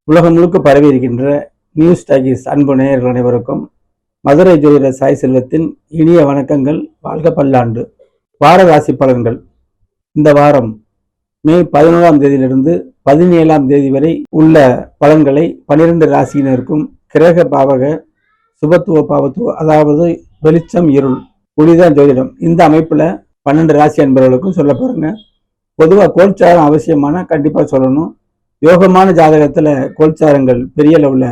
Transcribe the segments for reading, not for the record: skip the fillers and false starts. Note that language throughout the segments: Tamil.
உலகம் முழுக்க பரவி இருக்கின்ற நியூஸ் டாக்கீஸ் அன்பு நேயர்கள் அனைவருக்கும் மதுரை ஜோதிடர் சாய் செல்வத்தின் இனிய வணக்கங்கள். வாழ்க பல்லாண்டு. வார ராசி பலன்கள். இந்த வாரம் மே 11ஆம் தேதியிலிருந்து 17ஆம் தேதி வரை உள்ள பலன்களை 12 ராசியினருக்கும் கிரக பாவக சுபத்துவ பாவத்துவ, அதாவது வெளிச்சம் இருள் ஒளிதான் ஜோதிடம், இந்த அமைப்புல 12 ராசி அன்பர்களுக்கும் சொல்ல போறேங்க. பொதுவாக கோல்சாரம் அவசியமான கண்டிப்பா சொல்லணும். யோகமான ஜாதகத்துல கோல்சாரங்கள் பெரிய அளவுல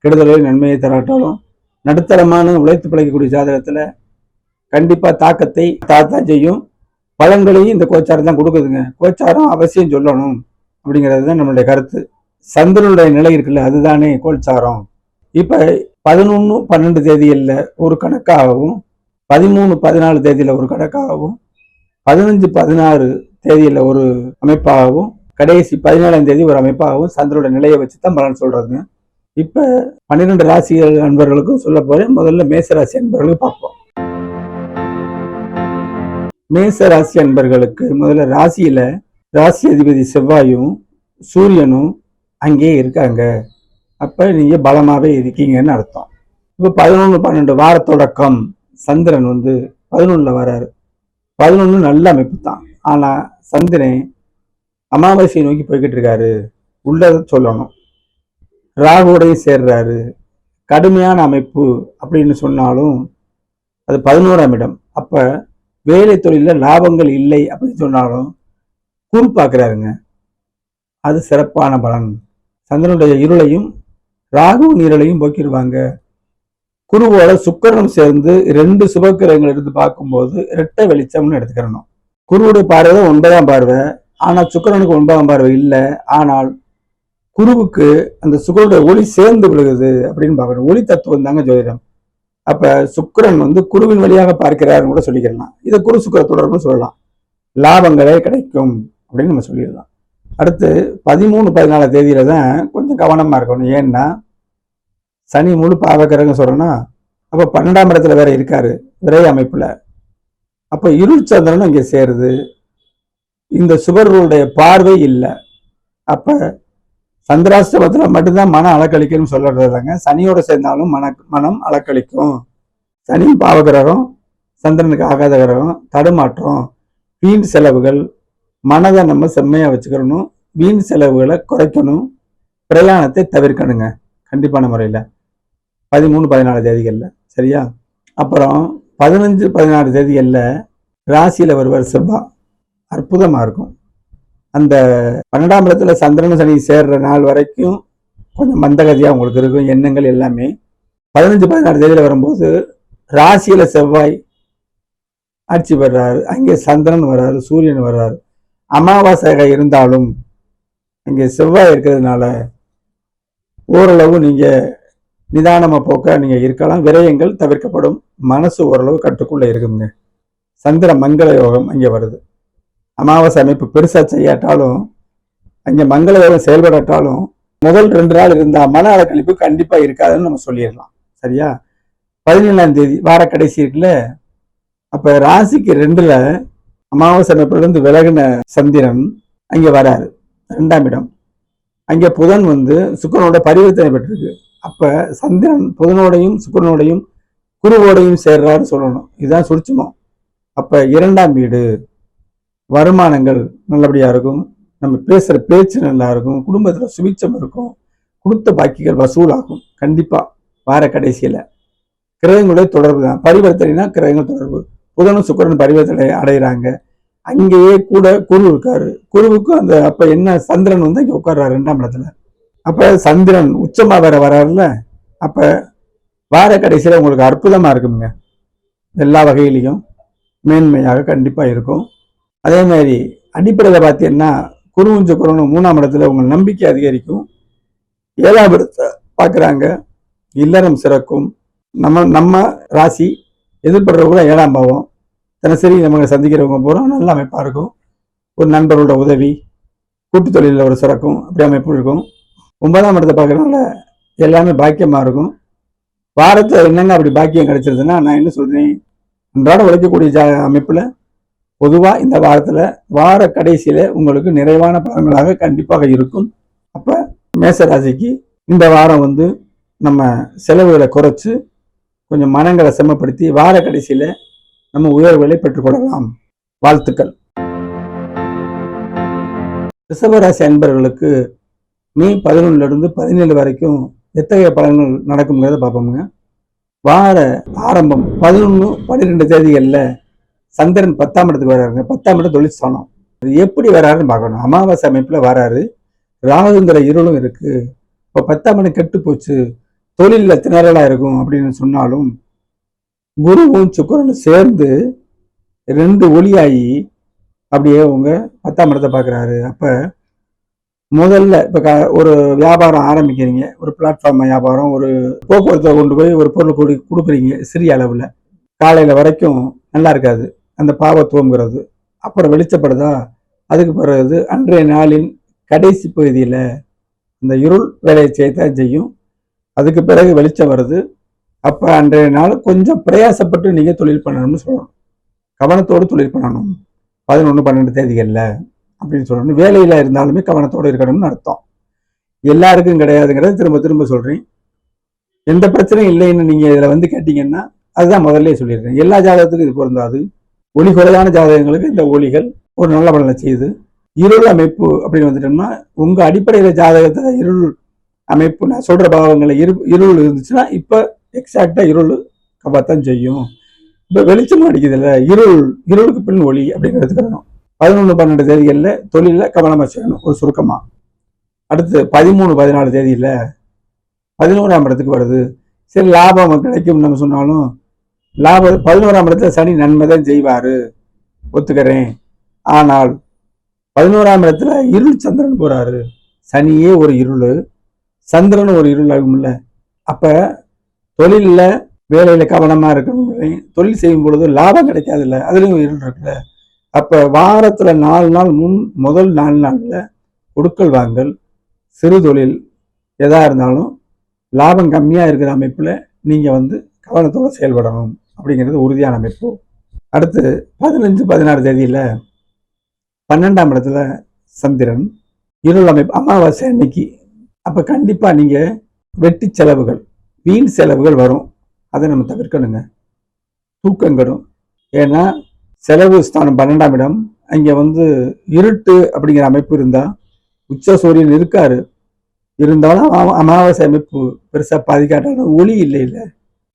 கெடுதலை நன்மையை தராட்டாலும், நடுத்தரமான உழைத்து பிழைக்கக்கூடிய ஜாதகத்துல கண்டிப்பா தாக்கத்தை தாத்தான் செய்யும். பலன்களையும் இந்த கோச்சாரம் தான் கொடுக்குதுங்க. கோச்சாரம் அவசியம் சொல்லணும் அப்படிங்கிறது தான் நம்மளுடைய கருத்து. சந்திரனுடைய நிலை இருக்குல்ல, அதுதானே கோல்சாரம். இப்ப 11, 12 தேதியில் ஒரு கணக்காகவும், 13, 14 தேதியில ஒரு கணக்காகவும், 15, 16 தேதியில ஒரு அமைப்பாகவும், கடைசி 17ஆம் தேதி ஒரு அமைப்பாகவும் சந்திரோட நிலையை வச்சு தான் பலன் சொல்றதுங்க. இப்ப 12 ராசிகள் அன்பர்களுக்கும் சொல்ல போறேன். முதல்ல மேச ராசி அன்பர்களுக்கு பார்ப்போம். மேச ராசி அன்பர்களுக்கு முதல்ல ராசியில ராசி அதிபதி செவ்வாயும் சூரியனும் அங்கேயே இருக்காங்க. அப்ப நீங்க பலமாவே இருக்கீங்கன்னு அர்த்தம். இப்ப 11, 12 வார தொடக்கம் சந்திரன் 11ல வராரு. 11 நல்ல அமைப்பு தான். ஆனா சந்திரன் அமாவாசையை நோக்கி போய்கிட்டு இருக்காரு, உள்ளதை சொல்லணும். ராகுவோடையும் சேர்றாரு. கடுமையான அமைப்பு அப்படின்னு சொன்னாலும் அது 11ஆம் இடம். அப்ப வேலை தொழில லாபங்கள் இல்லை அப்படின்னு சொன்னாலும் குரு பார்க்கிறாருங்க, அது சிறப்பான பலன். சந்திரனுடைய இருளையும் ராகு இருளையும் போக்கிடுவாங்க. குருவோட சுக்கிரனும் சேர்ந்து 2 சுபக்கிரகங்கள் எடுத்து பார்க்கும்போது இரட்டை வெளிச்சம்னு எடுத்துக்கிறணும். குருவுடைய பார்வை 9ஆம் பார்வை. ஆனா சுக்கிரனுக்கு 9ஆம் பார்வை இல்லை. ஆனால் குருவுக்கு அந்த சுக்கிரனுடைய ஒளி சேர்ந்து விழுகுது அப்படின்னு பார்க்கணும். ஒளி தத்துவம் தாங்க ஜோதிடம். அப்ப சுக்கிரன் குருவின் வழியாக பார்க்கிறாருன்னு கூட சொல்லிக்கலாம். இதை குரு சுக்கிர தொடர்புன்னு சொல்லலாம். லாபங்களே கிடைக்கும் அப்படின்னு நம்ம சொல்லிடலாம். அடுத்து 13, 14 தேதியில தான் கொஞ்சம் கவனமா இருக்கணும். ஏன்னா சனி முழு பாவக்கிரகம் சொல்றோம்னா, அப்ப 12ஆம் இடத்துல வேற இருக்காரு விரை அமைப்புல. அப்ப இருள் சந்திரனும் இங்க சேருது. இந்த சுபர்களுடைய பார்வை இல்லை. அப்ப சந்திராஷ்டமத்துல மட்டும்தான் மனம் அலக்களிக்கணும்னு சொல்றதாங்க. சனியோட சேர்ந்தாலும் மனம் அலக்களிக்கும். சனி பாவகிரகம், சந்திரனுக்கு ஆகாத கிரகம், தடுமாற்றம், வீண் செலவுகள். மனதை நம்ம செம்மையா வச்சுக்கணும். வீண் செலவுகளை குறைக்கணும். பிரயாணத்தை தவிர்க்கணுங்க கண்டிப்பான முறையில 13, 14 தேதிகள்ல. சரியா? அப்புறம் 15, 16 தேதிகள்ல ராசியில வருவார் செவ்வாய். அற்புதமா இருக்கும். அந்த 12ஆம் இடத்துல சந்திரன் சனி சேர்ற நாள் வரைக்கும் கொஞ்சம் மந்தகதியா உங்களுக்கு இருக்கும் எண்ணங்கள் எல்லாமே. 15, 16 தேதியில வரும்போது ராசியில செவ்வாய் ஆட்சி பெறாரு. அங்கே சந்திரன் வர்றாரு, சூரியன் வர்றாரு. அமாவாசை இருந்தாலும் அங்கே செவ்வாய் இருக்கிறதுனால ஓரளவு நீங்க நிதானமா போக்க நீங்க இருக்கலாம். விரயங்கள் தவிர்க்கப்படும். மனசு ஓரளவு கட்டுக்குள்ள இருக்குங்க. சந்திர மங்கள யோகம் அங்கே வருது. அமாவாசை அமைப்பு பெருசா செய்யாட்டாலும், அங்கே மங்கள யோகம் செயல்படாட்டாலும் முதல் 2 நாள் இருந்தா மன அலக்கழிப்பு கண்டிப்பா இருக்காதுன்னு நம்ம சொல்லிடலாம். சரியா? 17ஆம் தேதி வார கடைசி இருக்குல்ல, அப்ப ராசிக்கு 2ல அமாவாசை அமைப்புல இருந்து விலகின சந்திரன் அங்கே வராரு 2ஆம் இடம். அங்கே புதன் சுக்கிரனோட பரிவர்த்தனை பெற்றிருக்கு. அப்ப சந்திரன் புதனோடையும் சுக்கிரனோடையும் குருவோடையும் சேர்றாரு சொல்லணும். இதுதான் சுருட்சமம். அப்ப 2ஆம் வீடு வருமானங்கள் நல்லபடியா இருக்கும். நம்ம பேசுற பேச்சு நல்லா இருக்கும். குடும்பத்துல சுபிச்சம் இருக்கும். கொடுத்த பாக்கிகள் வசூலாகும். கண்டிப்பா வார கடைசியில கிரகங்களுடைய தொடர்பு தான். பரிவர்த்தனைனா கிரகங்கள் தொடர்பு. புதனும் சுக்கிரன் பரிவர்த்தனை அடைகிறாங்க. அங்கேயே கூட குரு இருக்காரு. குருவுக்கும் அந்த அப்ப என்ன சந்திரன் இங்க உட்கார்றாரு 2ஆம் இடத்துல. அப்ப சந்திரன் உச்சமா வேற வராருல்ல. அப்ப வார கடைசியில உங்களுக்கு அற்புதமா இருக்குங்க. எல்லா வகையிலையும் மேன்மையாக கண்டிப்பா இருக்கும். அதே மாதிரி அடிப்படையில பார்த்தீங்கன்னா குருவும் சுக்கிரனும் 3ஆம் இடத்துல உங்க நம்பிக்கை அதிகரிக்கும். 7ஆம் இடத்தை பார்க்குறாங்க. இல்லறம் சிறக்கும். நம்ம ராசி எதிர்படுறவங்க கூட 7ஆம் பாவம். தினசரி நம்ம சந்திக்கிறவங்க போகிறோம். நல்ல அமைப்பா இருக்கும். ஒரு நண்பரோட உதவி, கூட்டு தொழிலில் ஒரு சிறக்கும். அப்படி அமைப்பு இருக்கும். 9ஆம் இடத்தை பார்க்கறதுனால எல்லாமே பாக்கியமா இருக்கும். வாரத்தை என்னங்க அப்படி பாக்கியம் கிடைச்சிருதுன்னா, நான் என்ன சொல்றேன், அன்றாட உழைக்கக்கூடிய அமைப்புல பொதுவா இந்த வாரத்துல வார கடைசியில உங்களுக்கு நிறைவான பலன்களாக கண்டிப்பாக இருக்கும். அப்ப மேச ராசிக்கு இந்த வாரம் நம்ம செலவுகளை குறைச்சு கொஞ்சம் மனங்களை செம்மப்படுத்தி வார கடைசியில நம்ம உயர்வுகளை பெற்றுக்கொள்ளலாம். வாழ்த்துக்கள். ரிஷபராசி அன்பர்களுக்கு மே 11 17 வரைக்கும் எத்தகைய பலன்கள் நடக்குங்கிறத பார்ப்போமுங்க. வார ஆரம்பம் 11 12 தேதிகளில் சந்திரன் 10ஆம் இடத்துக்கு வர்றாருங்க. 10ஆம் இடம் தொழில் ஸ்தானம். எப்படி வராருன்னு பார்க்கணும். அமாவாசை அமைப்புல வராரு. ராகுங்கிற இருளும் இருக்கு. இப்போ 10ஆம் இடம் கெட்டு போச்சு, தொழிலில் திணறலா இருக்கும் அப்படின்னு சொன்னாலும் குருவும் சுக்கிரனும் சேர்ந்து 2 ஒளியாகி அப்படியே உங்க 10ஆம் இடத்தை பார்க்குறாரு. அப்ப முதல்ல இப்ப ஒரு வியாபாரம் ஆரம்பிக்கிறீங்க, ஒரு பிளாட்ஃபார்ம் வியாபாரம், ஒரு போக்குவரத்தை கொண்டு போய் ஒரு பொருள் கொடுக்குறீங்க சிறிய அளவுல. காலையில வரைக்கும் நல்லா இருக்காது அந்த பாவத்துவம்ங்கிறது. அப்புறம் வெளிச்சப்படுதா, அதுக்கு பிறகு அன்றைய நாளின் கடைசி பகுதியில இந்த இருள் வேலையை செய்யத்தான் செய்யும். அதுக்கு பிறகு வெளிச்சம் வருது. அப்ப அன்றைய நாள் கொஞ்சம் பிரயாசப்பட்டு நீங்க தொழில் பண்ணணும்னு சொல்லணும். கவனத்தோடு தொழில் பண்ணணும் 11 12 தேதிகள்ல அப்படின்னு சொல்லணும். வேலையில இருந்தாலுமே கவனத்தோடு இருக்கணும்னு அர்த்தம். எல்லாருக்கும் கிடையாதுங்கிறத திரும்ப திரும்ப சொல்றேன். எந்த பிரச்சனையும் இல்லைன்னு நீங்க இதுல கேட்டீங்கன்னா அதுதான் முதல்ல சொல்லிடுறேன். எல்லா ஜாதகத்துக்கும் இது பொருந்தாது. ஒளி குறையான ஜாதகங்களுக்கு இந்த ஒளிகள் ஒரு நல்ல பலனை செய்யுது. இருள் அமைப்பு அப்படின்னு வந்துட்டோம்னா உங்க அடிப்படையில ஜாதகத்துல இருள் அமைப்பு நான் சொல்ற பாவங்களை இருள் இருந்துச்சுன்னா இப்ப எக்ஸாக்டா இருள் கவத்தான் செய்யும். இப்ப வெளிச்சம் அடிக்குதுல்ல, இருளுக்கு பின் ஒளி அப்படிங்கிறதுக்கு 11 12 தேதிகள்ல தொழில கவனமா செய்யணும் ஒரு சுருக்கமா. அடுத்து 13 14 தேதியில 11ஆம் இடத்துக்கு வருது. சரி லாபம் கிடைக்கும் நம்ம சொன்னாலும் லாபம் 11ஆம் இடத்துல சனி நன்மை தான் செய்வாரு, ஒத்துக்கிறேன். ஆனால் 11ஆம் இடத்துல இருள் சந்திரன் போறாரு. சனியே ஒரு இருள், சந்திரன் ஒரு இருள் ஆகும்ல. அப்ப தொழில வேலையில கவனமா இருக்கணும். தொழில் செய்யும் பொழுது லாபம் கிடைக்காதுல்ல, அதுலயும் இருள் இருக்குல்ல. அப்ப வாரத்துல 4 நாள் முதல் 4 நாள்ல கொடுக்கல் வாங்கல் சிறு தொழில் எதா இருந்தாலும் லாபம் கம்மியா இருக்கிற அமைப்புல நீங்க கவனத்தோட செயல்படணும் அப்படிங்கிறது உறுதியான அமைப்பு. அடுத்து 15 16 தேதியில 12ஆம் இடத்துல சந்திரன் இருள் அமைப்பு, அமாவாசை அன்னைக்கு. அப்ப கண்டிப்பா நீங்க வெட்டி செலவுகள் வீண் செலவுகள் வரும். அதை நம்ம தவிர்க்கணுங்க. தூக்கம் கெடும். ஏன்னா செலவு ஸ்தானம் 12ஆம் இடம். அங்க இருட்டு அப்படிங்கிற அமைப்பு இருந்தா உச்ச சூரியன் இருக்காரு, இருந்தாலும் அமாவாசை அமைப்பு பெருசா பாதிக்காட்டாலும் ஒளி இல்லை.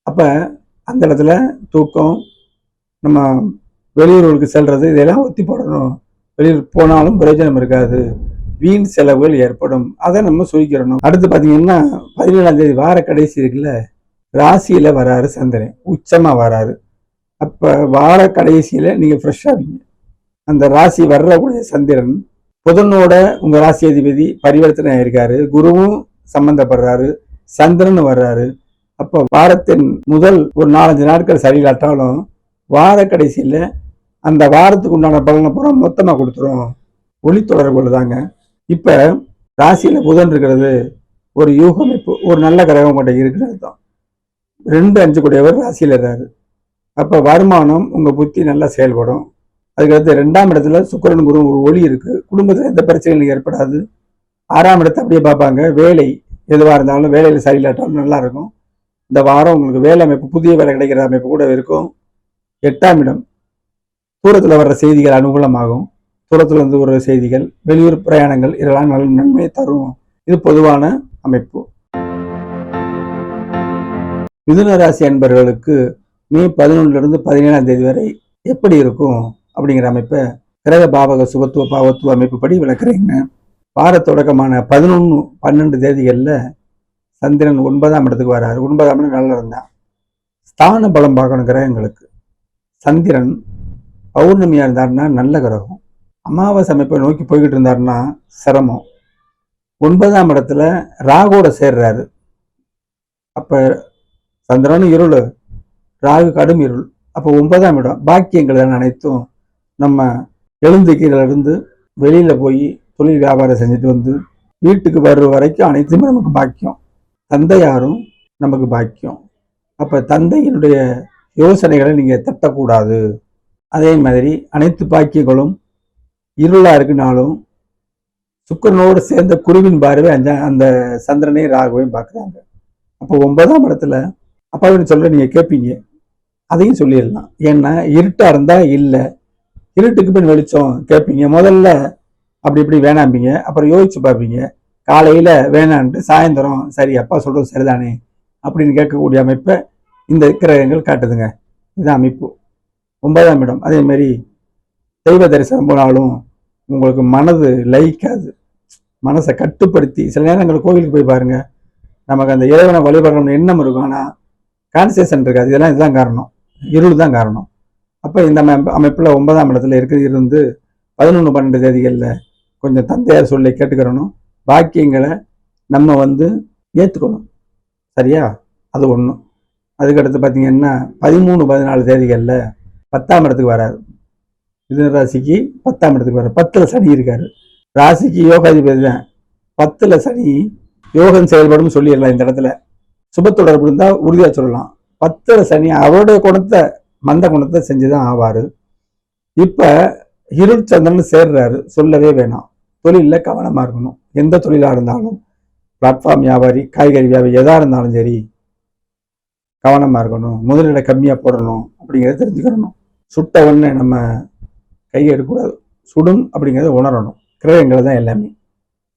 அப்ப அந்த இடத்துல தூக்கம், நம்ம வெளியூர்களுக்கு செல்றது இதெல்லாம் ஒத்தி போடணும். வெளியூர் போனாலும் பிரயோஜனம் இருக்காது, வீண் செலவுகள் ஏற்படும். அதை நம்ம சுழிக்கிறணும். அடுத்து பாத்தீங்கன்னா 17ஆம் தேதி வார கடைசி இருக்குல்ல, ராசியில வராரு சந்திரன், உச்சமா வராரு. அப்ப வார கடைசியில நீங்க ஃப்ரெஷ்ஷா ஆவீங்க. அந்த ராசி வர்றக்கூடிய சந்திரன் புதனோட உங்க ராசி அதிபதி பரிவர்த்தனை ஆயிருக்காரு, குருவும் சம்பந்தப்படுறாரு, சந்திரன் வர்றாரு. அப்ப வாரத்தின் முதல் ஒரு 4-5 நாட்கள் சரியில்லாட்டாலும் வார கடைசியில அந்த வாரத்துக்கு உண்டான பலனை பூரா மொத்தமா கொடுத்துரும். ஒளி தொடர்புகள் தாங்க. இப்ப ராசியில புதன் இருக்கிறது ஒரு யூக அமைப்பு, ஒரு நல்ல கிரகம் கொண்ட இருக்கிறது தான். 2-5 கூடியவர் ராசியில இருக்காரு. அப்ப வருமானம் உங்க புத்தி நல்லா செயல்படும். அதுக்கடுத்து 2ஆம் இடத்துல சுக்கிரன் குரு ஒரு ஒளி இருக்கு. குடும்பத்துல எந்த பிரச்சனைகளும் ஏற்படாது. 6ஆம் இடத்தை அப்படியே பார்ப்பாங்க. வேலை எதுவா இருந்தாலும் வேலையில சரியில்லாட்டாலும் நல்லா இருக்கும். இந்த வாரம் உங்களுக்கு வேலை அமைப்பு, புதிய வேலை கிடைக்கிற அமைப்பு கூட இருக்கும். 8ஆம் இடம் தூரத்துல வர்ற செய்திகள் அனுகூலமாகும். தூரத்துல ஒரு செய்திகள், வெளியூர் பிரயாணங்கள் இதெல்லாம் நல்ல நன்மையை தரும். இது பொதுவான அமைப்பு. மிதுன ராசி அன்பர்களுக்கு மே 11 17ஆம் தேதி வரை எப்படி இருக்கும் அப்படிங்கிற அமைப்பை கிரக பாவக சுபத்துவ பாவத்துவ அமைப்பு படி விளக்குறீங்க. வார தொடக்கமான 11 12 தேதிகள்ல சந்திரன் 9ஆம் இடத்துக்கு வராரு. 9ஆம் இடம் நல்லா இருந்தா ஸ்தான பலம் பார்க்கணும் கிரகங்களுக்கு. சந்திரன் பௌர்ணமியா இருந்தாருன்னா நல்ல கிரகம். அமாவாசை அமைப்பை நோக்கி போய்கிட்டு இருந்தாருன்னா சிரமம். 9ஆம் இடத்துல ராகுவோட சேர்றாரு. அப்ப சந்திரன் இருள், ராகு கடும் இருள். அப்போ 9ஆம் இடம் பாக்கியங்கள் அனைத்தும் நம்ம எழுந்துக்கீழ இருந்து வெளியில போய் தொழில் வியாபாரம் செஞ்சுட்டு வீட்டுக்கு வர்ற வரைக்கும் அனைத்துமே நமக்கு பாக்கியம். தந்தையாரும் நமக்கு பாக்கியம். அப்ப தந்தையினுடைய யோசனைகளை நீங்க தட்டக்கூடாது. அதே மாதிரி அனைத்து பாக்கியங்களும் இருளா இருக்குனாலும் சுக்கிரனோடு சேர்ந்த குருவின் பார்வை அந்த சந்திரனையும் ராகுவையும் பார்க்குறாங்க. அப்போ 9ஆம் இடத்துல அப்பாவின்னு சொல்ல நீங்க கேட்பீங்க, அதையும் சொல்லிடலாம். ஏன்னா இருட்டா இருந்தா இல்லை, இருட்டுக்கு பின் வெளிச்சம் கேட்பீங்க. முதல்ல அப்படி இப்படி வேணாம்பீங்க, அப்புறம் யோசிச்சு பார்ப்பீங்க. காலையில வேணான்ட்டு சாயந்தரம் சரி அப்பா சொல்றது சரிதானே அப்படின்னு கேட்கக்கூடிய அமைப்பை இந்த கிரகங்கள் காட்டுதுங்க. இது அமைப்பு. 9ஆம் இடம் அதே மாதிரி தெய்வ தரிசனம் போனாலும் உங்களுக்கு மனது லயிக்காது. மனசை கட்டுப்படுத்தி சில நேரங்கள் கோவிலுக்கு போய் பாருங்க, நமக்கு அந்த இறைவனை வழிபடுறோம்னு எண்ணம் இருக்கும், ஆனால் கான்சன்ட்ரேஷன் இருக்காது. இதுதான் காரணம், இருள் தான் காரணம். அப்போ இந்த அமைப்பில் 9ஆம் இடத்துல இருந்து 11-12 தேதிகளில் கொஞ்சம் தந்தையார் சொல்லி கேட்டுக்கிறணும். பாக்கியங்களை நம்ம ஏற்றுக்கணும். சரியா? அது ஒன்று. அதுக்கடுத்து பார்த்தீங்கன்னா 13-14 தேதிகளில் 10ஆம் இடத்துக்கு வராது. மிதுன ராசிக்கு 10ஆம் இடத்துக்கு வர 10ல் சனி இருக்காரு. ராசிக்கு யோகாதிபதி தான். 10ல் சனி யோகம் செயல்படும் சொல்லிடலாம். இந்த இடத்துல சுப தொடர்பு இருந்தால் உறுதியாக சொல்லலாம். 10ல் சனி அவருடைய குணத்தை மந்த குணத்தை செஞ்சுதான் ஆவாரு. இப்ப இருள் சந்திரன் சேர்றாரு, சொல்லவே வேணாம். தொழிலில் கவனமா இருக்கணும். எந்த தொழிலா இருந்தாலும், பிளாட்ஃபார்ம் வியாபாரி, காய்கறி வியாபாரி, எதா இருந்தாலும் சரி கவனமா இருக்கணும். முதலீடை கம்மியா போடணும் அப்படிங்கிறத தெரிஞ்சுக்கணும். சுட்ட உடனே நம்ம கையை எடுக்கக்கூடாது. சுடும் அப்படிங்கிறத உணரணும். கிரகங்கள் தான் எல்லாமே.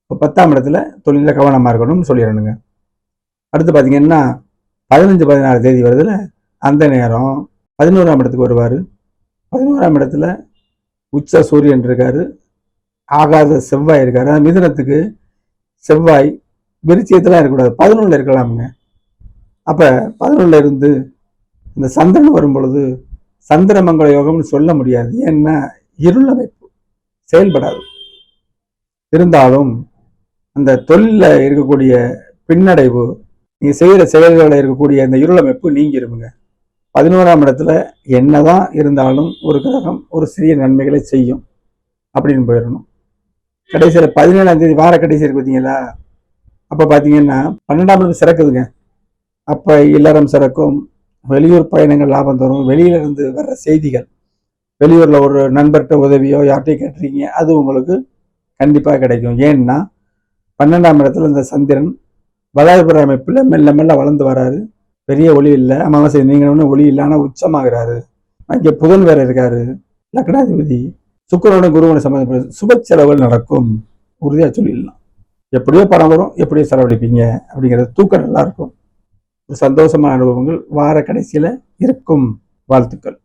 இப்போ 10ஆம் இடத்துல தொழிலில் கவனமா இருக்கணும்னு சொல்லிடணுங்க. அடுத்து பார்த்தீங்கன்னா 15-16 தேதி வருதுல, அந்த நேரம் 11ஆம் இடத்துக்கு வருவார். 11ஆம் இடத்துல உச்ச சூரியன் இருக்காரு, ஆகாத செவ்வாய் இருக்காரு. மிதுனத்துக்கு செவ்வாய் விருச்சியத்தில் இருக்கக்கூடாது, 11ல் இருக்கலாமுங்க. அப்போ 11ல் இருந்து இந்த சந்திரன் வரும் பொழுது சந்திரமங்கல யோகம்னு சொல்ல முடியாது. ஏன்னா இருள் அமைப்பு செயல்படாது. இருந்தாலும் அந்த தொழிலில் இருக்கக்கூடிய பின்னடைவு, நீங்க செய்கிற செயல்களில் இருக்கக்கூடிய அந்த இருள் அமைப்பு நீங்கி இருமுங்க. 11ஆம் இடத்துல என்னதான் இருந்தாலும் ஒரு கிரகம் ஒரு சிறிய நன்மைகளை செய்யும் அப்படின்னு போயிடணும். கடைசியில் 17ஆம் தேதி வார கடைசி இருக்கு பார்த்தீங்களா, அப்போ பார்த்தீங்கன்னா 12ஆம் இடம் சிறக்குதுங்க. அப்போ இல்லறம் சிறக்கும், வெளியூர் பயணங்கள் லாபம் தரும், வெளியில இருந்து வர்ற செய்திகள், வெளியூர்ல ஒரு நண்பர்கிட்ட உதவியோ யார்கிட்டையும் கேட்டுறீங்க, அது உங்களுக்கு கண்டிப்பாக கிடைக்கும். ஏன்னா 12ஆம் இடத்துல இந்த சந்திரன் வளாயபுர அமைப்புல மெல்ல மெல்ல வளர்ந்து வராரு. பெரிய ஒளி இல்லை, அமாவாசை நீங்க ஒளி இல்லை, ஆனால் உச்சமாகிறாரு. அங்கே புதன் வேற இருக்காரு, லக்னாதிபதி. சுக்கிரனோட குருவோட சம்பந்தப்பட்ட சுப செலவுகள் நடக்கும், உறுதியா சொல்லிடலாம். எப்படியோ பணம் வரும், எப்படியோ செலவழிப்பீங்க அப்படிங்கிறது. தூக்கம் நல்லா இருக்கும், ஒரு சந்தோஷமான அனுபவங்கள் வார கடைசியில இருக்கும். வாழ்த்துக்கள்.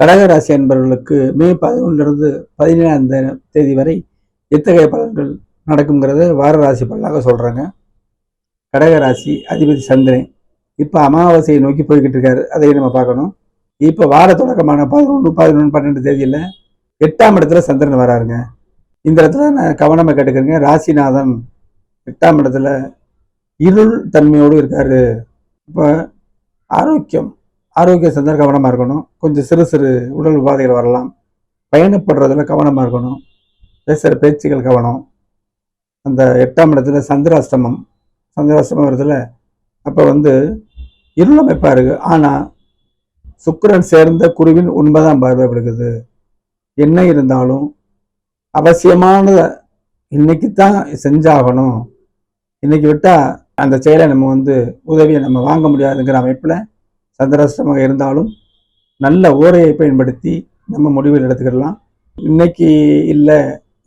கடகராசி அன்பர்களுக்கு மே 11 17ஆம் தேதி வரை எத்தகைய பலன்கள் நடக்குங்கிறத வார ராசி பலனாக சொல்றாங்க. கடகராசி அதிபதி சந்திரன் இப்ப அமாவாசையை நோக்கி போய்கிட்டு இருக்காரு, அதையும் நம்ம பார்க்கணும். இப்ப வார தொடக்கமான 11, 11, 12 தேதியில 8ஆம் இடத்துல சந்திரன் வராருங்க. இந்த இடத்துல நான் கவனமா கேட்டுக்கிறேங்க. ராசிநாதன் 8ஆம் இடத்துல இருள் தன்மையோடு இருக்காரு. இப்ப ஆரோக்கிய சந்திரன் கவனமா இருக்கணும். கொஞ்சம் சிறு சிறு உடல் உபாதைகள் வரலாம். பயணப்படுறதுல கவனமா இருக்கணும். பேசுகிற பேச்சுகள் கவனம். அந்த 8ஆம் இடத்துல சந்திராஷ்டமம் வருதுல, அப்போ இருள் அமைப்பா இருக்கு. ஆனால் சுக்கிரன் சேர்ந்த குருவின் 9ஆம் பார்வை விடுக்குது. என்ன இருந்தாலும் அவசியமானத இன்னைக்கு தான் செஞ்சாகணும், இன்னைக்கு விட்டா அந்த செயலை நம்ம உதவியை நம்ம வாங்க முடியாதுங்கிற அமைப்பில் சந்திராஷ்டமாக இருந்தாலும் நல்ல ஓரையை பயன்படுத்தி நம்ம முடிவுகள் எடுத்துக்கிடலாம். இன்னைக்கு இல்லை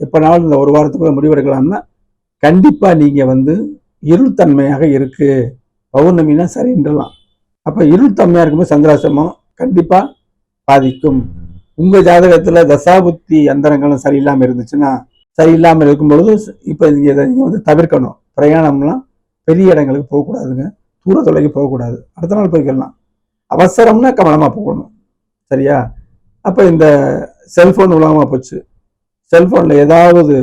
எப்போனாலும் இந்த ஒரு வாரத்துக்குள்ள முடிவெடுக்கலாம்னா கண்டிப்பாக நீங்கள் இருள் தன்மையாக இருக்கு, பௌர்ணமினா சரின்றலாம். அப்போ இருள் தன்மையாக இருக்கும்போது சந்திராஷ்டமம் கண்டிப்பாக பாதிக்கும். உங்கள் ஜாதகத்தில் தசாபுத்தி அந்தரங்களும் சரியில்லாமல் இருந்துச்சுன்னா, சரியில்லாமல் இருக்கும் பொழுது இப்போ நீங்கள் தவிர்க்கணும். பிரயாணம்லாம் பெரிய இடங்களுக்கு போகக்கூடாதுங்க, தூர தொலைக்கு போகக்கூடாது, அடுத்த நாள் போய்க்கலாம். அவசரம்னா கவனமாக போகணும். சரியா? அப்போ இந்த செல்ஃபோன் உலகமாக போச்சு. செல்ஃபோனில் ஏதாவது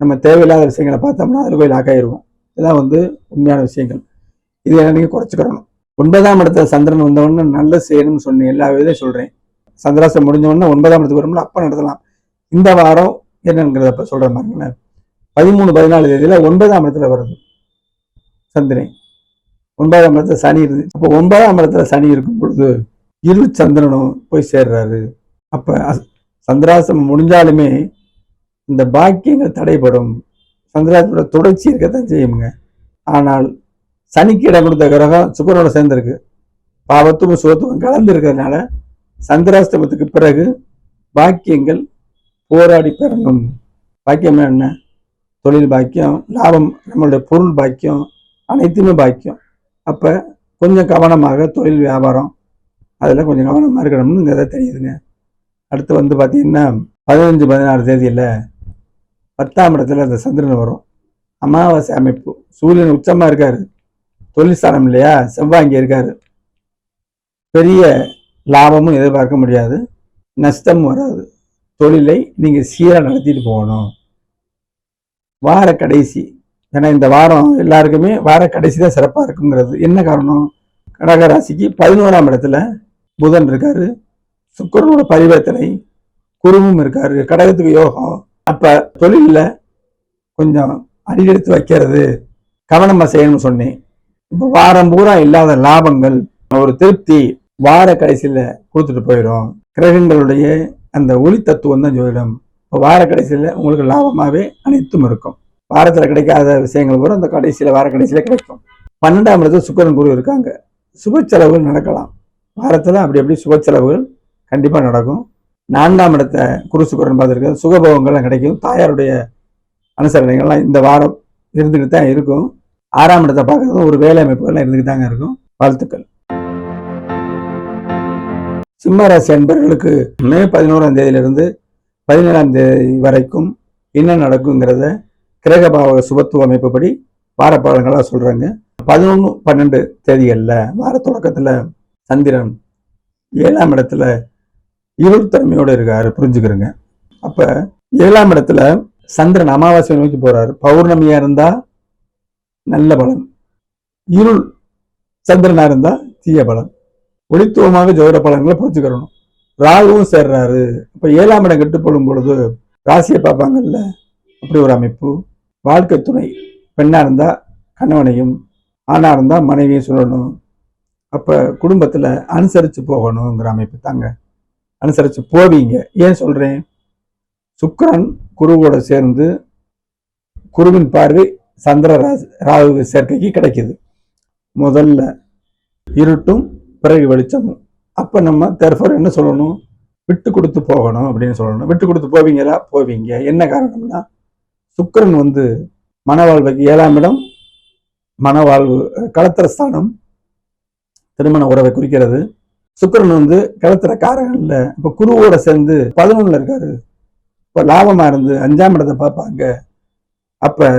நம்ம தேவையில்லாத விஷயங்களை பார்த்தோம்னா அதில் போய் லாக் ஆகிடுவோம். இதெல்லாம் உண்மையான விஷயங்கள். இதை நீங்கள் குறைச்சிக்கிறணும். 9ஆம் இடத்துல சந்திரன் வந்தவொடனே நல்ல செய்யணும்னு சொன்னேன், எல்லா விதையும் சொல்கிறேன். சந்திராசம் முடிஞ்சவொடனே 9ஆம் இடத்துக்கு வரும்ல, அப்போ நடத்தலாம். இந்த வாரம் என்னங்கிறத அப்போ சொல்கிற மாதிரிங்களேன். 13, 14 தேதியில 9ஆம் இடத்துல வருது சந்திரன். 9ஆம் இடத்துல சனி இருந்து, அப்போ 9ஆம் இடத்துல சனி இருக்கும் பொழுது இருள் சந்திரனும் போய் சேர்றாரு. அப்போ சந்திராசிரமம் முடிஞ்சாலுமே இந்த பாக்கியங்கள் தடைப்படும். சந்திராஷ்டம தொடர்ச்சி இருக்கத்தான் செய்யுங்க. ஆனால் சனிக்கு இடம் கொடுத்த கிரகம் சுக்கிரனோட சேர்ந்திருக்கு. பாவத்துவம் சுகத்துவம் கலந்து இருக்கிறதுனால சந்திராஷ்டமத்துக்கு பிறகு பாக்கியங்கள் போராடி பெறணும். பாக்கியம் என்ன? தொழில் பாக்கியம், லாபம், நம்மளுடைய பொருள் பாக்கியம், அனைத்துமே பாக்கியம். அப்போ கொஞ்சம் கவனமாக தொழில் வியாபாரம் அதில் கொஞ்சம் கவனமாக இருக்கணும்னு இங்கே தெரியுதுங்க. அடுத்து வந்து பார்த்தீங்கன்னா 15-16 தேதியில் 10ஆம் இடத்துல அந்த சந்திரன் வரும். அமாவாசை அமைப்பு. சூரியன் உச்சமாக இருக்காரு. தொழில் ஸ்தானம் இல்லையா, செவ்வாய் இங்கே இருக்காரு. பெரிய லாபமும் எதிர்பார்க்க முடியாது, நஷ்டமும் வராது. தொழிலை நீங்கள் சீராக நடத்திட்டு போகணும். வார கடைசி, ஏன்னா இந்த வாரம் எல்லாருக்குமே வார கடைசி தான் சிறப்பாக இருக்குங்கிறது. என்ன காரணம்? கடகராசிக்கு 11ஆம் இடத்துல புதன் இருக்காரு, சுக்கிரனோட பரிவர்த்தனை, குருவும் இருக்காரு, கடகத்துக்கு யோகம். அப்ப தொழிலில் கொஞ்சம் அடியெடுத்து வைக்கிறது கவனமா செய்யணும்னு சொன்னேன். இப்போ வாரம் பூரா இல்லாத லாபங்கள் ஒரு திருப்தி வார கடைசியில கொடுத்துட்டு போயிடும். கிரகங்களுடைய அந்த ஒளி தத்துவம் தான் ஜோதிடம். இப்போ வார கடைசியில உங்களுக்கு லாபமாவே அனைத்தும் இருக்கும். வாரத்துல கிடைக்காத விஷயங்கள் கூட அந்த கடைசியில வார கடைசியில கிடைக்கும். 12ஆம் இடத்துல சுக்கிரன் குரு இருக்காங்க. சுப செலவுகள் நடக்கலாம். வாரத்துல அப்படி சுப செலவுகள் கண்டிப்பா நடக்கும். 4ஆம் இடத்தை குரு சுக்கிரன் பார்த்துருக்க சுகபோகங்கள்லாம் கிடைக்கும். தாயாருடைய அனுசரணைகள்லாம் இந்த வாரம் இருந்துக்கிட்டு தான் இருக்கும். 6ஆம் இடத்தை பார்க்கறது ஒரு வேலை அமைப்புகள்லாம் இருந்துக்கிட்டு தாங்க இருக்கும். வாழ்த்துக்கள். சிம்மராசி அன்பர்களுக்கு மே 11ஆம் தேதியிலிருந்து 17ஆம் தேதி வரைக்கும் என்ன நடக்குங்கிறத கிரகபாவ சுபத்துவ அமைப்புப்படி வார பலன்களாக சொல்றாங்க. 11-12 தேதிகளில் வார தொடக்கத்தில் சந்திரன் 7ஆம் இடத்துல இருள் தன்மையோடு இருக்காரு, புரிஞ்சுக்கிறங்க. அப்ப 7ஆம் இடத்துல சந்திரன் அமாவாசை நோக்கி போறாரு. பௌர்ணமியா இருந்தா நல்ல பலன், இருள் சந்திரனா இருந்தா தீய பலன். ஒளித்துவமாக ஜோதிட பலன்களை புரிஞ்சுக்கிறணும். ராகுவும் சேர்றாரு. இப்ப 7ஆம் இடம் கெட்டுப்படும் பொழுது ராசியை பார்ப்பாங்கல்ல, அப்படி ஒரு அமைப்பு. வாழ்க்கை துணை பெண்ணா இருந்தா கணவனையும், ஆணா இருந்தா மனைவியும் சொல்லணும். அப்ப குடும்பத்துல அனுசரிச்சு போகணுங்கிற அமைப்பு தாங்க. அனுசரிச்சு போவீங்க. ஏன் சொல்றேன்? சுக்கிரன் குருவோட சேர்ந்து, குருவின் பார்வை சந்திர ராகு சேர்க்கைக்கு கிடைக்குது. முதல்ல இருட்டும் பிறகு வெளிச்சமும். அப்ப நம்ம தர்ஃபர் என்ன சொல்லணும்? விட்டு கொடுத்து போகணும் அப்படின்னு சொல்லணும். விட்டு கொடுத்து போவீங்களா? போவீங்க. என்ன காரணம்னா சுக்கிரன் வந்து மனவாழ்வுக்கு 7ஆம் இடம், மனவாழ்வு களத்திரஸ்தானம், திருமண உறவை குறிக்கிறது. சுக்கிரன் வந்து களத்திர காரகம் இல்லை. இப்ப குருவோட சேர்ந்து 11ல இருக்காரு. இப்ப லாபமா இருந்து 5ஆம் இடத்தை பார்ப்பாங்க. அப்ப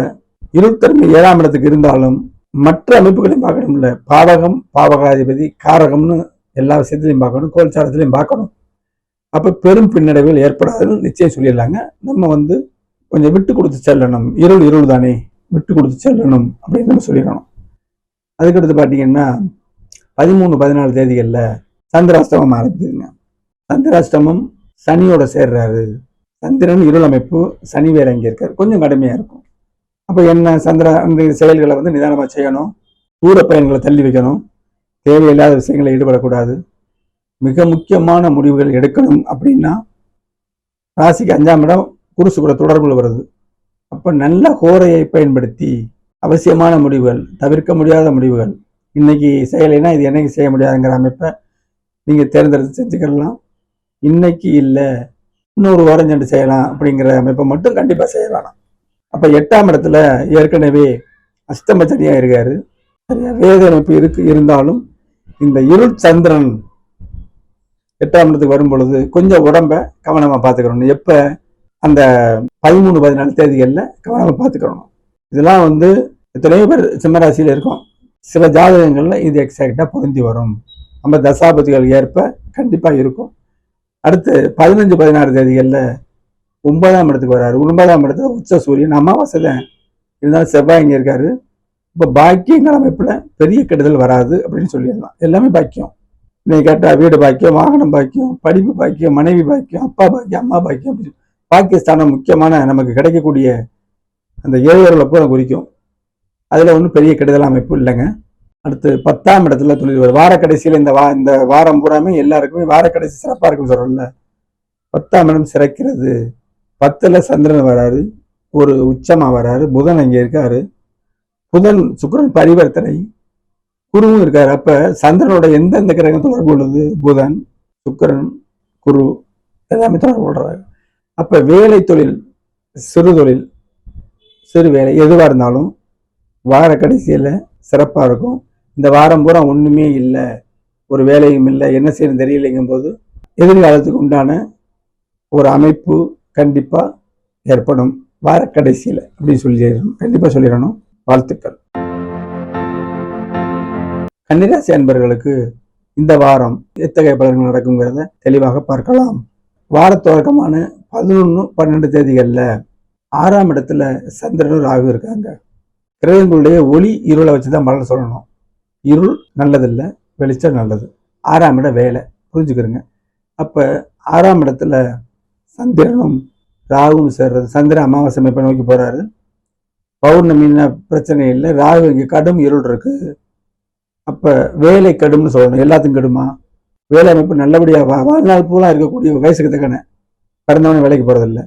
இருத்தன்மை 7ஆம் இடத்துக்கு இருந்தாலும் மற்ற அமைப்புகளையும் பார்க்கணும்ல. பாவகம், பாவகாதிபதி, காரகம்னு எல்லா விஷயத்திலையும் பார்க்கணும், கோல்சாரத்திலையும் பார்க்கணும். அப்ப பெரும் பின்னடைவுகள் ஏற்படாதுன்னு நிச்சயம் சொல்லிடலாங்க. நம்ம வந்து கொஞ்சம் விட்டு கொடுத்து செல்லணும். இருள் தானே, விட்டு கொடுத்து செல்லணும் அப்படின்னு நம்ம சொல்லிடணும். அதுக்கடுத்து பார்த்தீங்கன்னா 13-14 தேதிகளில் சந்திராஷ்டமம் ஆரம்பிக்குதுங்க. சந்திராஷ்டமம் சனியோட சேர்றாரு. சந்திரன் இருள் அமைப்பு, சனி வேற இங்கே இருக்காரு, கொஞ்சம் கடுமையா இருக்கும். அப்போ என்ன, அந்த செயல்களை வந்து நிதானமாக செய்யணும். தூர பயன்களை தள்ளி வைக்கணும். தேவையில்லாத விஷயங்களை ஈடுபடக்கூடாது. மிக முக்கியமான முடிவுகள் எடுக்கணும் அப்படின்னா ராசிக்கு 5ஆம் இடம் குரு சுக்கிர தொடர்புல வருது. அப்போ நல்ல ஹோரையை பயன்படுத்தி அவசியமான முடிவுகள், தவிர்க்க முடியாத முடிவுகள், இன்னைக்கு செய்யலைன்னா இது என்னைக்கு செய்ய முடியாதுங்கிற அமைப்பை நீங்க தேர்ந்தெடுத்து செஞ்சுக்கலாம். இன்னைக்கு இல்லை, இன்னொரு வாரம் சென்று செய்யலாம் அப்படிங்கிற அமைப்பை மட்டும் கண்டிப்பா செய்ய வேணாம். அப்ப 8ஆம் இடத்துல ஏற்கனவே அஷ்டம சனியா இருக்காரு. சரியா, வேத அமைப்பு இருந்தாலும் இந்த இருள் சந்திரன் 8ஆம் இடத்துக்கு வரும் பொழுது கொஞ்சம் உடம்ப கவனமா பார்த்துக்கணும். எப்ப அந்த 13-14 தேதிகளில் கவனமா பார்த்துக்கணும். இதெல்லாம் வந்து எத்தனையோ பேர் சிம்மராசியில இருக்கும். சில ஜாதகங்கள்ல இது எக்ஸாக்டா பொருந்தி வரும். நம்ம தசாபதிகள் ஏற்ப கண்டிப்பா இருக்கும். அடுத்து 15-16 தேதிகளில் 9ஆம் இடத்துக்கு வர்றாரு. 9ஆம் இடத்துல உச்ச சூரியன், அமாவாசை தான் இருந்தாலும் செவ்வாய் இங்கே இருக்காரு. இப்போ பாக்கியங்கள் அமைப்புல பெரிய கெடுதல் வராது அப்படின்னு சொல்லிடலாம். எல்லாமே பாக்கியம். இன்னைக்கு கேட்டா வீடு பாக்கியம், வாகனம் பாக்கியம், படிப்பு பாக்கியம், மனைவி பாக்கியம், அப்பா பாக்கியம், அம்மா பாக்கியம், பாக்கியஸ்தானம் முக்கியமான நமக்கு கிடைக்கக்கூடிய அந்த ஏழரை பூரா குறிக்கும். அதுல ஒன்றும் பெரிய கெடுதல் அமைப்பு இல்லைங்க. அடுத்து 10ஆம் இடத்துல தொழில் வரும். வார கடைசியில் இந்த வாரம் பூராமே எல்லாருக்குமே வார கடைசி சிறப்பா இருக்குன்னு சொல்றோம்ல. 10ஆம் இடம் சிறக்கிறது. 10ல் சந்திரன் வராரு, ஒரு உச்சமா வராரு, புதன் அங்கே இருக்காரு. புதன் சுக்கிரன் பரிவர்த்தனை, குருவும் இருக்காரு. அப்ப சந்திரனோட எந்தெந்த கிரகம் தொடர்பு உள்ளது? புதன், சுக்கிரன், குரு எல்லாமே தொடர்பு கொள்றாரு. அப்ப வேலை தொழில், சிறு தொழில், சிறு வேலை எதுவா இருந்தாலும் வார கடைசியில சிறப்பா இருக்கும். இந்த வாரம் பூரா ஒண்ணுமே இல்லை, ஒரு வேலையும் இல்லை, என்ன செய்யணும் தெரியலைங்கும் போது எதிர்காலத்துக்கு உண்டான ஒரு அமைப்பு கண்டிப்பா ஏற்படும் வார கடைசியில அப்படின்னு சொல்லி கண்டிப்பா சொல்லிடணும். வாழ்த்துக்கள். கன்னிராசி அன்பர்களுக்கு இந்த வாரம் எத்தகைய பலன்கள் நடக்குங்கிறத தெளிவாக பார்க்கலாம். வார தொடக்கமான 11-12 தேதிகள்ல 6ஆம் இடத்துல சந்திரனும் ராகு இருக்காங்க. கிரகங்களுடைய ஒளி இருளை வச்சுதான் பலன் சொல்லணும். இருள் நல்லதில்லை, வெளிச்சம் நல்லது. 6ஆம் இடம் வேலை, புரிஞ்சுக்கிறங்க. அப்ப 6ஆம் இடத்துல சந்திரனும் ராகுவும் சேர்றது. சந்திரன் அமாவாசை அமைப்பை நோக்கி போறாரு. பௌர்ணமின்னா பிரச்சனை இல்லை, ராகு இங்கே கடும் இருள் இருக்கு. அப்ப வேலை கடும்னு சொல்லணும். எல்லாத்துக்கும் கடுமா? வேலை அமைப்பு நல்லபடியா வாழ்நாள் பூரா இருக்கக்கூடிய வயசுக்கு தக்கன பிறந்தவனே வேலைக்கு போறதில்லை.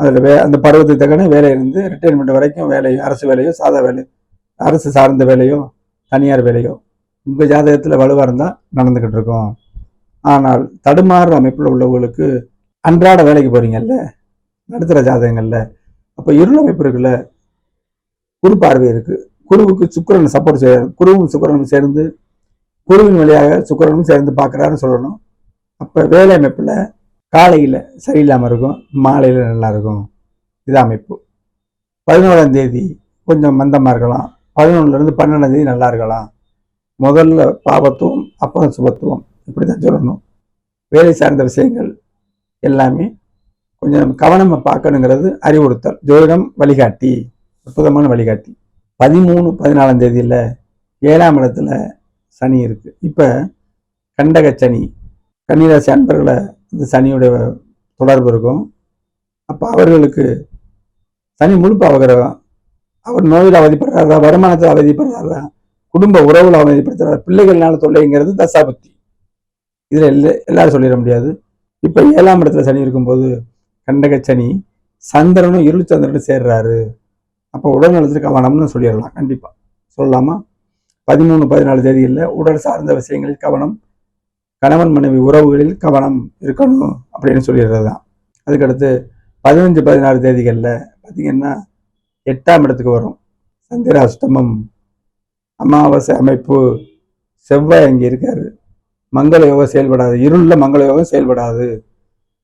அதுல அந்த பருவத்துக்கு தக்கன வேலை இருந்து ரிட்டைர்மெண்ட் வரைக்கும் வேலை, அரசு வேலையோ சாதா வேலையோ, அரசு சார்ந்த வேலையோ தனியார் வேலையோ உங்க ஜாதகத்துல வலுவா இருந்தா நடந்துகிட்டு இருக்கோம். ஆனால் தடுமாறுற அமைப்புல உள்ளவங்களுக்கு அன்றாட வேலைக்கு போறீங்கல்ல, நடுத்தர ஜாதகங்கள்ல, அப்ப இருள் அமைப்பு இருக்குல்ல, குரு பார்வை இருக்கு. குருவுக்கு சுக்கிரன் சப்போர்ட் செய்ய, குருவும் சுக்கிரனும் சேர்ந்து, குருவின் வழியாக சுக்கிரனும் சேர்ந்து பார்க்கறாருன்னு சொல்லணும். அப்ப வேலை அமைப்புல காலையில சரியில்லாம இருக்கும், மாலையில நல்லா இருக்கும். இது அமைப்பு. 11ஆம் தேதி கொஞ்சம் மந்தமா இருக்கலாம், 11லேருந்து 12ஆம் தேதி நல்லா இருக்கலாம். முதல்ல பாபத்துவம், அப்புறம் சுபத்துவம், இப்படிதான் சொல்லணும். வேலை சார்ந்த விஷயங்கள் எல்லாமே கொஞ்சம் கவனமா பார்க்கணுங்கிறது அறிவுறுத்தல். ஜோதிடம் வழிகாட்டி, அற்புதமான வழிகாட்டி. 13-14ஆம் தேதியில 7ஆம் இடத்துல சனி இருக்கு. இப்ப கண்டக சனி, கன்னிராசி அன்பர்களை இந்த சனியுடைய தொடர்பு இருக்கும். அப்ப அவர்களுக்கு சனி முழு பாவகிரகம். அவர் நோயில் அவதிப்படுறாரா, வருமானத்தில் அவதிப்படுறாரா, குடும்ப உறவுல அவதிப்படுத்துறாரா, பிள்ளைகள்னால தொல்லைங்கிறது தசாபக்தி. இதுல எல்லாரும் சொல்லிட முடியாது. இப்ப 7ஆம் இடத்துல சனி இருக்கும்போது கண்டக சனி சந்திரனும் இருள் சந்திரனும் சேர்றாரு. அப்போ உடல் நலத்துக்கு கவனம்னு சொல்லிடலாம். கண்டிப்பா சொல்லலாமா? 13-14 தேதியில் உடல் சார்ந்த விஷயங்களில் கவனம், கணவன் மனைவி உறவுகளில் கவனம் இருக்கணும் அப்படின்னு சொல்லிடுறது தான். அதுக்கடுத்து 15-16 தேதிகளில் பார்த்தீங்கன்னா 8ஆம் இடத்துக்கு வரும். சந்திராஷ்டமம், அமாவாசை அமைப்பு, செவ்வாய் அங்கே இருக்காரு. மங்கள யோகம் செயல்படாது, இருள்ல மங்கள யோகம் செயல்படாது.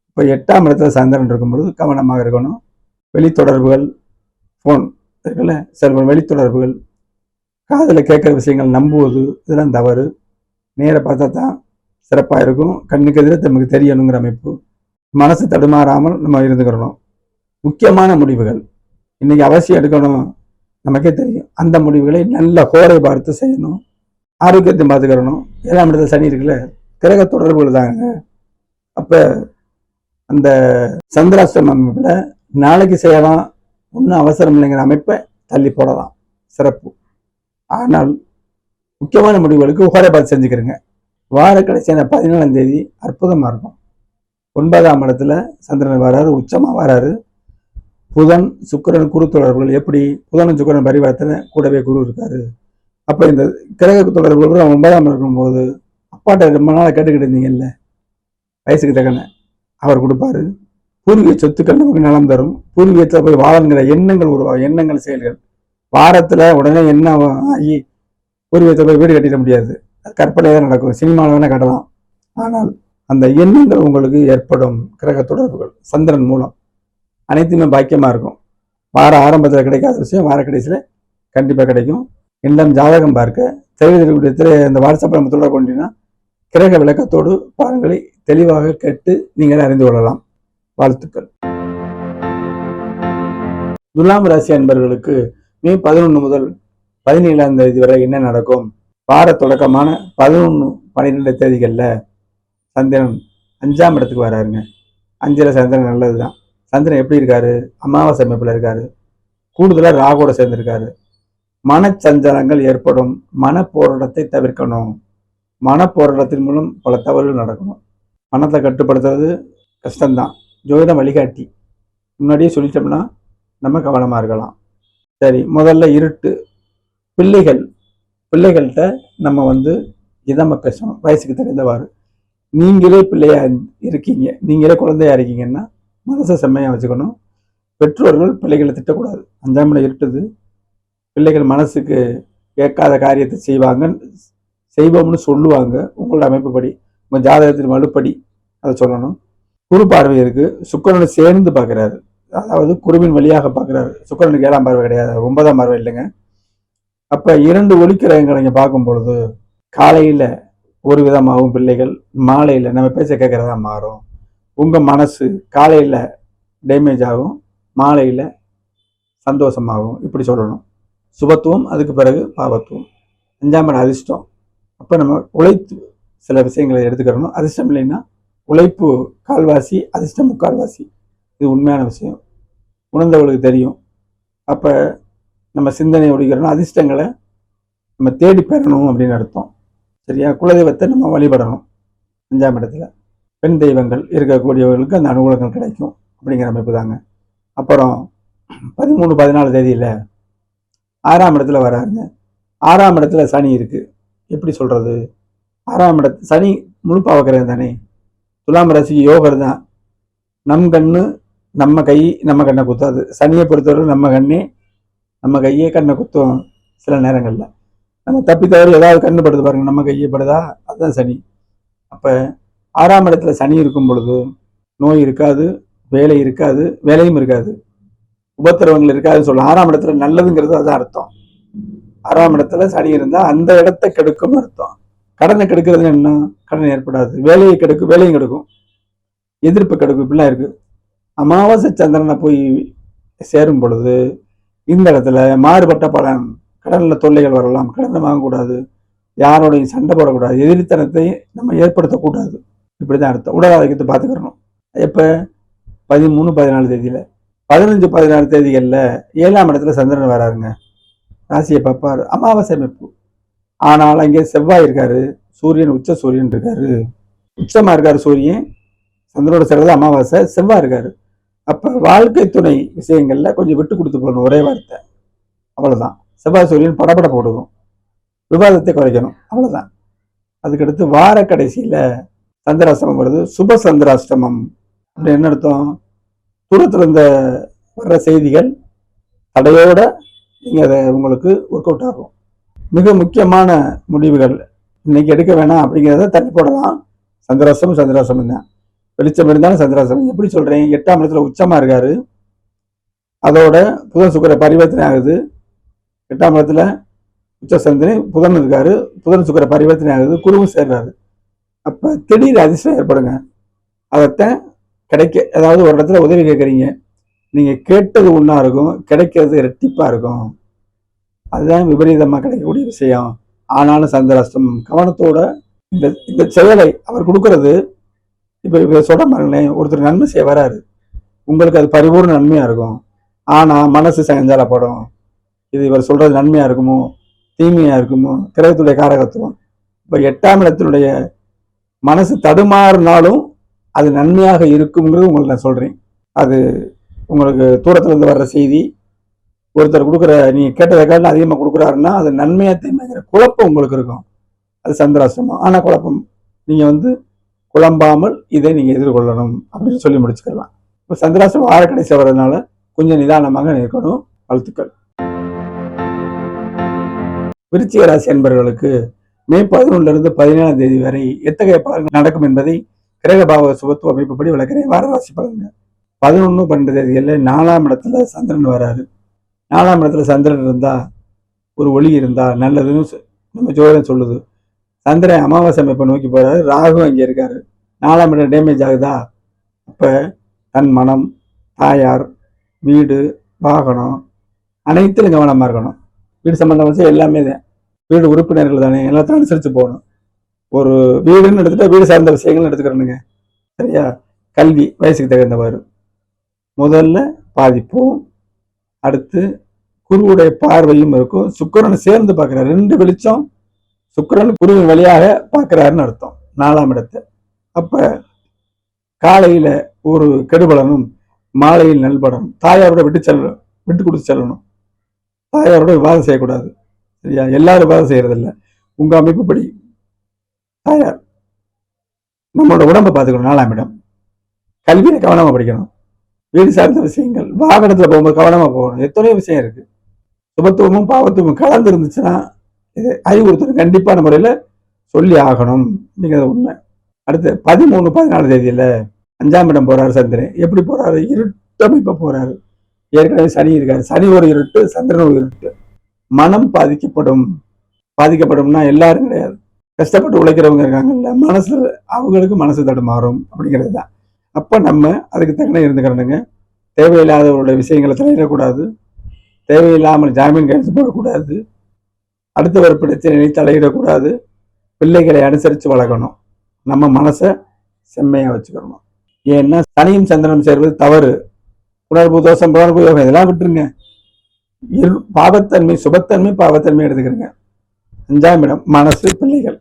இப்போ 8ஆம் இடத்துல சந்திரன் இருக்கும்பொழுது கவனமாக இருக்கணும். வெளித்தொடர்புகள், ஃபோன் இருக்குல்ல, செல்வம், வெளித்தொடர்புகள், காதில் கேட்குற விஷயங்கள் நம்புவது, இதெல்லாம் தவறு. நேர பார்த்தா தான் சிறப்பாக இருக்கும். கண்ணுக்கு எதிர நமக்கு தெரியணுங்கிற அமைப்பு. மனசு தடுமாறாமல் நம்ம இருந்துக்கிறணும். முக்கியமான முடிவுகள் இன்னைக்கு அவசியம் எடுக்கணும், நமக்கே தெரியும். அந்த முடிவுகளை நல்ல கோரை பார்த்து செய்யணும். ஆரோக்கியத்தை பார்த்துக்கிறணும். 7ஆம் இடத்துல சனி இருக்குல்ல, கிரக தொடர்புகள் தாங்க. அப்ப அந்த சந்திராஷ்டம அமைப்புல நாளைக்கு செய்யலாம், ஒன்றும் அவசரம் இல்லைங்கிற அமைப்பை தள்ளி போடலாம், சிறப்பு. ஆனால் முக்கியமான முடிவுகளுக்கு கோரை பார்த்து செஞ்சுக்கிறேங்க. வார கடைசியான 14ஆம் தேதி அற்புதமா இருக்கும். 9ஆம் இடத்துல சந்திரன் வராரு, உச்சமா வராரு. புதன் சுக்கிரன் குரு தொடர்புகள் எப்படி? புதனும் சுக்கிரன் பரிவர்த்தனை, கூடவே குரு இருக்காரு. அப்ப இந்த கிரக தொடர்புகள் 9ஆம் இருக்கும்போது அப்பாட்ட ரொம்ப நாளா கேட்டுக்கிட்டு இருந்தீங்கல்ல, வயசுக்கு தக்கன அவர் கொடுப்பாரு. பூர்வீக சொத்துக்கள் நமக்கு நலம் தரும். பூர்வீகத்துல போய் வாழங்கிற எண்ணங்கள் உருவாகும், எண்ணங்கள் செயல்கள். வாரத்துல உடனே என்ன ஆகி பூர்வீகத்துல போய் வீடு கட்டிட முடியாது, கற்பனை தான் நடக்கும். சினிமாவில் வேணா கட்டலாம். ஆனால் அந்த எண்ணங்கள் உங்களுக்கு ஏற்படும். கிரக தொடர்புகள் சந்திரன் மூலம் அனைத்துமே பாக்கியமா இருக்கும். வார ஆரம்பத்துல கிடைக்காத விஷயம் வார கடைசியில கண்டிப்பா கிடைக்கும். எல்லாம் ஜாதகம் பார்க்க தேவையான இந்த வாட்ஸ்அப் நம்ம தொடர்பு கொண்டீங்கன்னா கிரக விளக்கத்தோடு பலன்களை தெளிவாக கேட்டு நீங்கள் அறிந்து கொள்ளலாம். வாழ்த்துக்கள். துலாம் ராசி அன்பர்களுக்கு மே 11 முதல் 17ஆம் தேதி வரை என்ன நடக்கும்? வார தொடக்கமான 11-12 தேதிகள்ல சந்திரன் 5ஆம் இடத்துக்கு வராருங்க. 5ல் சந்திரன் நல்லதுதான். சந்திரன் எப்படி இருக்காரு? அமாவாசை அமைப்புல இருக்காரு. கூடுதலா ராகோட சேர்ந்திருக்காரு. மனச்சஞ்சலங்கள் ஏற்படும். மன போராட்டத்தை தவிர்க்கணும். மன போராட்டத்தின் மூலம் பல தவறுகள் நடக்கணும். மனத்தை கட்டுப்படுத்துறது கஷ்டம்தான். ஜோதிடம் வழிகாட்டி. முன்னாடியே சொல்லிட்டோம்னா நம்ம கவனமாக இருக்கலாம். சரி, முதல்ல இருட்டு. பிள்ளைகள்கிட்ட நம்ம வந்து இதமாக பேசணும், வயசுக்கு தகுந்தவாறு. நீங்களே பிள்ளையா இருக்கீங்க, நீங்களே குழந்தையா இருக்கீங்கன்னா மனசை செம்மையாக வச்சுக்கணும். பெற்றோர்கள் பிள்ளைகளை திட்டக்கூடாது. 5ஆம் இடம் இருட்டுது, பிள்ளைகள் மனசுக்கு கேட்காத காரியத்தை செய்வோம்னு சொல்லுவாங்க. உங்களோட அமைப்புப்படி, உங்கள் ஜாதகத்தின் வலுப்படி அதை சொல்லணும். குரு பார்வை இருக்கு, சுக்கிரனை சேர்ந்து பார்க்குறாரு, அதாவது குருவின் வழியாக பார்க்குறாரு. சுக்கிரனுக்கு 7ஆம் பார்வை கிடையாது, 9ஆம் பார்வை இல்லைங்க. அப்போ 2 ஒளிக்கிரகங்களை இங்கே பார்க்கும் பொழுது காலையில் ஒரு விதமாகவும் பிள்ளைகள், மாலையில் நம்ம பேச கேட்குறதா மாறும். உங்கள் மனசு காலையில் டேமேஜ் ஆகும், மாலையில் சந்தோஷமாகும், இப்படி சொல்லணும். சுபத்துவம், அதுக்கு பிறகு பாவத்துவம். 5ஆம் இடம் அதிர்ஷ்டம். அப்போ நம்ம உழைத்து சில விஷயங்களை எடுத்துக்கிறணும். அதிர்ஷ்டம் இல்லைன்னா உழைப்பு கால்வாசி, அதிர்ஷ்டம் முக்கால்வாசி. இது உண்மையான விஷயம், உணர்ந்தவர்களுக்கு தெரியும். அப்போ நம்ம சிந்தனை ஒழிக்கிறோம், அதிர்ஷ்டங்களை நம்ம தேடி பெறணும் அப்படின்னு அர்த்தம். சரியா? குலதெய்வத்தை நம்ம வழிபடணும். 5ஆம் இடத்துல பெண் தெய்வங்கள் இருக்கக்கூடியவர்களுக்கு அந்த அனுகூலங்கள் கிடைக்கும் அப்படிங்கிற அமைப்பு தாங்க. அப்புறம் 13, 14 தேதியில் 6ஆம் இடத்துல வராங்க. 6ஆம் இடத்துல சனி இருக்கு. எப்படி சொல்றது? 6ஆம் இடத்து சனி முழு பாவக்கிரகம் தானே. துலாம் ராசிக்கு யோகர் தான். நம் கண்ணு நம்ம கை நம்ம கண்ணை குத்தாது. சனியை பொறுத்தவரை நம்ம கையே கண்ணை குத்தும் சில நேரங்களில். நம்ம தப்பி தவறு ஏதாவது கண்ணு படுது பாருங்க, நம்ம கையை படுதா, அதுதான் சனி. அப்போ 6ஆம் இடத்துல சனி இருக்கும் பொழுது நோய் இருக்காது, வேலை இருக்காது, வேலையும் இருக்காது, உபத்திரவங்கள் இருக்காதுன்னு சொல்லலாம். 6ஆம் இடத்துல நல்லதுங்கிறது அதான் அர்த்தம். 6ஆம் இடத்துல சனி இருந்தால் அந்த இடத்தை கெடுக்கும்னு அர்த்தம். கடனை கெடுக்கிறது என்ன? கடன் ஏற்படாது. வேலையை கெடுக்கும், வேலையும் கெடுக்கும், எதிர்ப்பு கெடுக்கும், இப்படிலாம் இருக்கு. அமாவாசை சந்திரனை போய் சேரும் பொழுது இந்த இடத்துல மாறுபட்ட பலன். கடனில் தொல்லைகள் வரலாம், கடனை வாங்கக்கூடாது, யாரோடையும் சண்டை போடக்கூடாது, எதிரித்தனத்தை நம்ம ஏற்படுத்தக்கூடாது, இப்படிதான் அர்த்தம். உடல் ஆரோக்கியத்தை பார்த்துக்கிறணும். எப்போ? 13, 14 தேதியில். 15, 16 தேதிகளில் 7ஆம் இடத்துல சந்திரன் வராருங்க, ராசியை பார்ப்பார். அமாவாசை அமைப்பு. ஆனால் அங்கே செவ்வாய் இருக்காரு, சூரியன் உச்ச சூரியன் இருக்காரு, உச்சமா இருக்காரு சூரியன். சந்திரனோட சேர்றது அமாவாசை, செவ்வாய் இருக்காரு. அப்ப வாழ்க்கை துணை விஷயங்கள்ல கொஞ்சம் விட்டு கொடுத்து போகணும், ஒரே வார்த்தை, அவ்வளவுதான். செவ்வாய் சூரியன் படபட போடுவோம், விவாதத்தை குறைக்கணும், அவ்வளவுதான். அதுக்கடுத்து வார கடைசியில சந்திராஷ்டமம் வருது. சுப சந்திராஷ்டமம் அப்படி என்ன அர்த்தம்? தூரத்துல இருந்த வர்ற செய்திகள் தடையோட நீங்க அதை உங்களுக்கு ஒர்க் அவுட் ஆகும். மிக முக்கியமான முடிவுகள் இன்னைக்கு எடுக்க வேணாம் அப்படிங்கிறத தள்ளி போடலாம். சந்திராஷ்டமம் தான். வெளிச்சம் இருந்தாலும் சந்திராஷ்டமம். எப்படி சொல்றேன்? 8ஆம் இடத்துல உச்சமா இருக்காரு, அதோட புதன் சுக்கிர பரிவர்த்தனை ஆகுது. 8ஆம் இடத்துல உச்ச சந்திரன் புதன் இருக்காரு, புதன் சுக்கிர பரிவர்த்தனை ஆகுது, குருவும் சேர்றாரு. அப்ப திடீர் அதிர்ஷ்டம் ஏற்படுங்க. அதைத்தான் அதாவது ஒரு இடத்துல உதவி கேட்குறீங்க, நீங்க கேட்டது ஒன்றா இருக்கும், கிடைக்கிறது இரட்டிப்பா இருக்கும். அதுதான் விபரீதமா கிடைக்கக்கூடிய விஷயம். ஆனாலும் சந்திராஷ்டமம் கவனத்தோட இந்த செயலை அவர் கொடுக்கறது. இப்ப சொல்ற பாருங்களேன், ஒருத்தர் நன்மை செய்ய வராரு, உங்களுக்கு அது பரிபூர்ண நன்மையா இருக்கும். ஆனா மனசு சஞ்சலப்படும், இது இவர் சொல்றது நன்மையா இருக்குமோ தீமையா இருக்குமோ, கிரகத்துடைய காரகத்துவம். இப்ப 8ஆம் இடத்தினுடைய மனசு தடுமாறினாலும் அது நன்மையாக இருக்குங்கிறது உங்களுக்கு நான் சொல்றேன். அது உங்களுக்கு தூரத்துல இருந்து வர்ற செய்தி, ஒருத்தர் கொடுக்குற நீங்க கேட்டதை காட்டிலும் அதிகமாக கொடுக்குறாருன்னா அது நன்மையா தீமைங்கிற குழப்பம் உங்களுக்கு இருக்கும். அது சந்திராஷ்டமம். ஆனா குழப்பம் நீங்க குழம்பாமல் இதை நீங்க எதிர்கொள்ளணும் அப்படின்னு சொல்லி முடிச்சுக்கலாம். இப்போ சந்திராஷ்டமம் வார கடைசி வர்றதுனால கொஞ்சம் நிதானமாக இருக்கணும். வாழ்த்துக்கள். விருச்சிக ராசி அன்பர்களுக்கு மே 11 இருந்து 17ஆம் தேதி வரை எத்தகைய பலன்கள் நடக்கும் என்பதை கிரக பாவ சுபத்துவ அமைப்புப்படி விளக்கிறேன். வாரராசி பலன்கள். 11, 12 தேதிகளில் 4ஆம் இடத்துல சந்திரன் வராரு. 4ஆம் இடத்துல சந்திரன் இருந்தா, ஒரு ஒளி இருந்தா நல்லதுன்னு நம்ம ஜோதிடம் சொல்லுது. சந்திரன் அமாவாசை அமைப்பை நோக்கி போறாரு, ராகு அங்கே இருக்காரு. 4ஆம் இடம் டேமேஜ் ஆகுதா? அப்ப தன் மனம், தாயார், வீடு, வாகனம் அனைத்திலும் கவனமா இருக்கணும். வீடு சம்பந்தம் வச்சு எல்லாமே தான். வீடு உறுப்பினர்கள் தானே, எல்லாத்தையும் அனுசரித்து போகணும். ஒரு வீடுன்னு எடுத்துட்டா வீடு சார்ந்த விஷயங்கள் எடுத்துக்கிறனுங்க. சரியா? கல்வி வயசுக்கு தகுந்தவாறு முதல்ல பாதிப்பும், அடுத்து குருவுடைய பார்வையும் இருக்கும். சுக்கிரன் சேர்ந்து பார்க்கிறார், 2 வெளிச்சம் சுக்கிரன் குருவின் வழியாக பார்க்கிறாருன்னு அர்த்தம் 4ஆம் இடத்தை. அப்ப காலையில ஒரு கெடுபலனும் மாலையில் நல்படணும். தாயாரோட விட்டு கொடுத்து செல்லணும். தாயாரோட விவாதம் செய்யக்கூடாது. சரியா? எல்லாரும் விவாதம் செய்யறதில்ல. உங்க அமைப்புப்படி தாயார் நம்மளோட உடம்பை பார்த்துக்கணும். 4ஆம் இடம். கல்வியை கவனமா படிக்கணும். வீடு சார்ந்த விஷயங்கள், வாகனத்துல போகும்போது கவனமா போகணும். எத்தனையோ விஷயம் இருக்கு. சுபத்துவமும் பாவத்துவமும் கலந்து இருந்துச்சுன்னா இது அறிவுறுத்தணும். கண்டிப்பான முறையில சொல்லி ஆகணும் அப்படிங்கிறது உண்மை. அடுத்து 13, 14 தேதியில 5ஆம் இடம் போறாரு சந்திரன். எப்படி போறாரு? இருட்டமைப்ப போறாரு. ஏற்கனவே சனி இருக்காரு. சனி ஒரு இருட்டு, சந்திரன் ஒரு இருட்டு. மனம் பாதிக்கப்படும்னா எல்லாரும் கிடையாது. கஷ்டப்பட்டு உழைக்கிறவங்க இருக்காங்கல்ல, அவங்களுக்கு மனசு தடுமாறும் அப்படிங்கிறது தான். அப்ப நம்ம அதுக்கு தக்கன இருந்துக்கிறனுங்க. தேவையில்லாதவருடைய விஷயங்களை தலையிடக்கூடாது. தேவையில்லாமல் ஜாமீன் கையெழுத்து போடக்கூடாது. அடுத்தவர் பிரச்சனையை தலையிடக்கூடாது. பிள்ளைகளை அனுசரித்து வளர்க்கணும். நம்ம மனசை செம்மையா வச்சுக்கணும். ஏன்னா சனியும் சந்திரனும் சேர்வது தவறு. உணர்வு தோஷம், புணர்வு யோகம் இதெல்லாம் விட்டுருங்க. பாவத்தன்மை, சுபத்தன்மை, பாவத்தன்மை எடுத்துக்கிறீங்க. 5ஆம் இடம் மனசு, பிள்ளைகள்.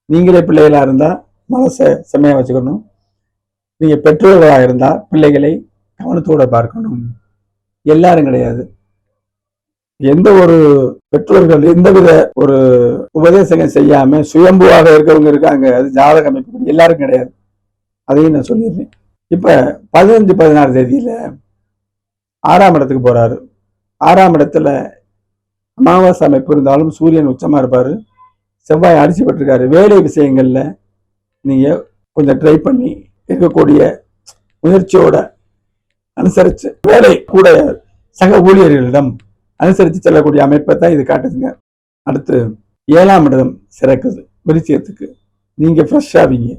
நீங்களே பிள்ளைகளா இருந்தா மனசை செம்மையா வச்சுக்கணும். நீங்க பெற்றோர்களா இருந்தா பிள்ளைகளை கவனத்தோட பார்க்கணும். எல்லாரும் கிடையாது. எந்த ஒரு பெற்றோர்கள் எந்தவித ஒரு உபதேசங்கள் செய்யாம சுயம்புவாக இருக்கவங்க இருக்காங்க. அது ஜாதக அமைப்பு எல்லாரும் கிடையாது. அதையும் நான் சொல்லிடுறேன். இப்ப 15, 16 தேதியில 6ஆம் இடத்துக்கு போறாரு. 6ஆம் இடத்துல அமாவாசை அமைப்பு இருந்தாலும் சூரியன் உச்சமா இருப்பாரு. செவ்வாய் அடிச்சு பெற்றிருக்காரு. வேலை விஷயங்கள்ல நீங்க கொஞ்சம் ட்ரை பண்ணி இருக்கக்கூடிய முயற்சியோட அனுசரிச்சு வேலை கூட சக ஊழியர்களிடம் அனுசரித்து செல்லக்கூடிய அமைப்பை தான் இது காட்டுதுங்க. அடுத்து 7ஆம் இடம் சிறக்குது விருச்சிகத்துக்கு. நீங்க ஃப்ரெஷ் ஆவீங்க.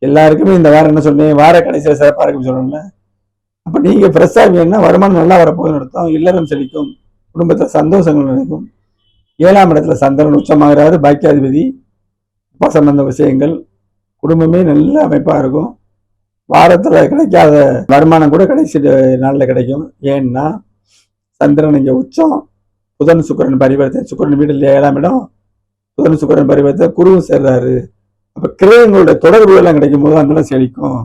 எல்லாருக்குமே இந்த வாரம் என்ன சொன்னேன், வார கடைசியில் சிறப்பாக இருக்குன்னு சொல்லணும்ல. அப்ப நீங்க ஃப்ரெஷ் ஆவீங்கன்னா வருமானம் நல்லா வரப்போகுதுன்னு அர்த்தம். இல்லறம் செழிக்கும், குடும்பத்துல சந்தோஷங்கள் நினைக்கும். 7ஆம் இடத்துல சந்திரன் உச்சமாகிறாரு. பாக்கியாதிபதி. அப்பா சம்பந்த விஷயங்கள், குடும்பமே நல்ல அமைப்பா இருக்கும். வாரத்துல கிடைக்காத வருமானம் கூட கடைசி நாள்ல கிடைக்கும். ஏன்னா சந்திரன் இங்க உச்சம், புதன் சுக்கிரன் பரிவர்த்தனை. சுக்கிரன் வீடு இல்லையா 7ஆம் இடம், புதன் சுக்கிரன் பரிவர்த்தனை, குருவும் சேர்றாரு. அப்ப கிரகங்களுடைய தொடர்பு எல்லாம் கிடைக்கும் போது அந்த செழிக்கும்.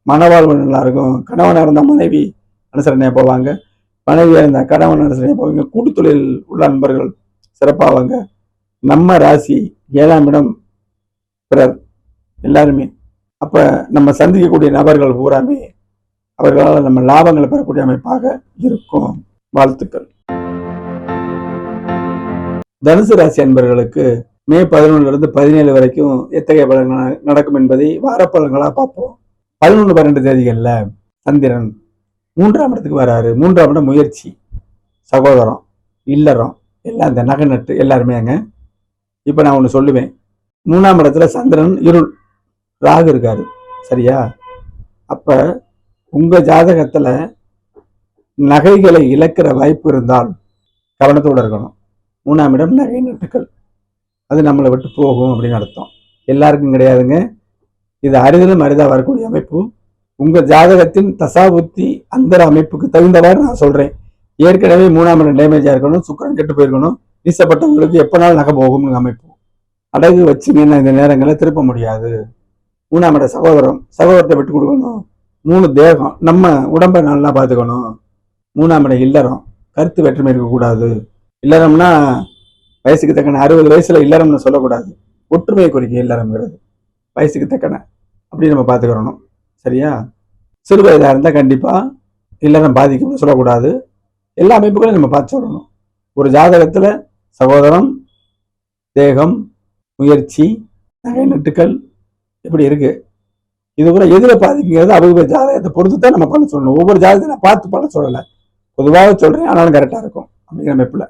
மனவாழ்வு நல்லா இருக்கும். கணவனா இருந்தா மனைவி அனுசரணையா போவாங்க, மனைவியா இருந்தா கணவன் அனுசரணையா போவாங்க. கூட்டு தொழில் உள்ள நண்பர்கள் சிறப்பாவாங்க. நம்ம ராசி 7ஆம் இடம் பிறர் எல்லாருமே. அப்ப நம்ம சந்திக்கக்கூடிய நபர்கள் பூராமே அவர்களால் நம்ம லாபங்களை பெறக்கூடிய அமைப்பாக இருக்கும். வாழ்த்துக்கள். தனுசு ராசி அன்பர்களுக்கு மே 11 17 வரைக்கும் எத்தகைய பலன்கள் நடக்கும் என்பதை வாரப்பலன்களா பார்ப்போம். 11, 12 தேதிகள்ல சந்திரன் 3ஆம் இடத்துக்கு வராரு. 3ஆம் இடம் முயற்சி, சகோதரம், இல்லறம், எல்லாம் இந்த நகை நட்டு எல்லாருமே அங்க. இப்ப நான் ஒண்ணு சொல்லுவேன். 3ஆம் இடத்துல சந்திரன் இருள், ராகு இருக்காரு. சரியா? அப்ப உங்க ஜாதகத்துல நகைகளை இழக்கிற வாய்ப்பு இருந்தால் கவனத்தோடு இருக்கணும். 3ஆம் இடம் நகை நட்டுக்கள், அது நம்மளை விட்டு போகும் அப்படின்னு அர்த்தம். எல்லாருக்கும் கிடையாதுங்க. இது அரிதிலும் அரிதா வரக்கூடிய அமைப்பு. உங்க ஜாதகத்தின் தசாபுத்தி அந்த அமைப்புக்கு தகுந்தவாறு நான் சொல்றேன். ஏற்கனவே 3ஆம் இடம் டேமேஜா இருக்கணும், சுக்கிரன் கெட்டு போயிருக்கணும். வீசப்பட்டவங்களுக்கு எப்பனாலும் நகை போகும் அமைப்பு. அடகு வச்சிங்கன்னா இந்த நேரங்களில் திருப்ப முடியாது. 3ஆம் இடம் சகோதரத்தை விட்டு கொடுக்கணும். 3 தேகம், நம்ம உடம்பை நல்லா பார்த்துக்கணும். 3ஆம் இடம் இல்லறம், கருத்து வேற்றுமை இருக்கக்கூடாது. இல்லறம்னா வயசுக்கு தக்கன 60 வயசுல இல்லறம்னு சொல்லக்கூடாது. ஒற்றுமையை குறிக்க இல்லறம்ங்கிறது வயசுக்கு தக்கன அப்படி நம்ம பார்த்துக்கிறணும். சரியா? சிறு வயதாக இருந்தால் கண்டிப்பா இல்லறம் பாதிக்கும்னு சொல்லக்கூடாது. எல்லா அமைப்புகளையும் நம்ம பார்த்து சொல்லணும். ஒரு ஜாதகத்துல சகோதரம், தேகம், முயற்சி, நகை நட்டுக்கள் இப்படி இருக்கு. இது கூட எதுல பாதிக்குங்கிறது அவங்க ஜாதகத்தை பொறுத்து தான் நம்ம பண்ண சொல்லணும். ஒவ்வொரு ஜாதகத்தை நான் பார்த்து பண்ண சொல்லலை, பொதுவாக சொல்றேன். ஆனாலும் கரெக்டா இருக்கும் அப்படிங்கிற அமைப்புல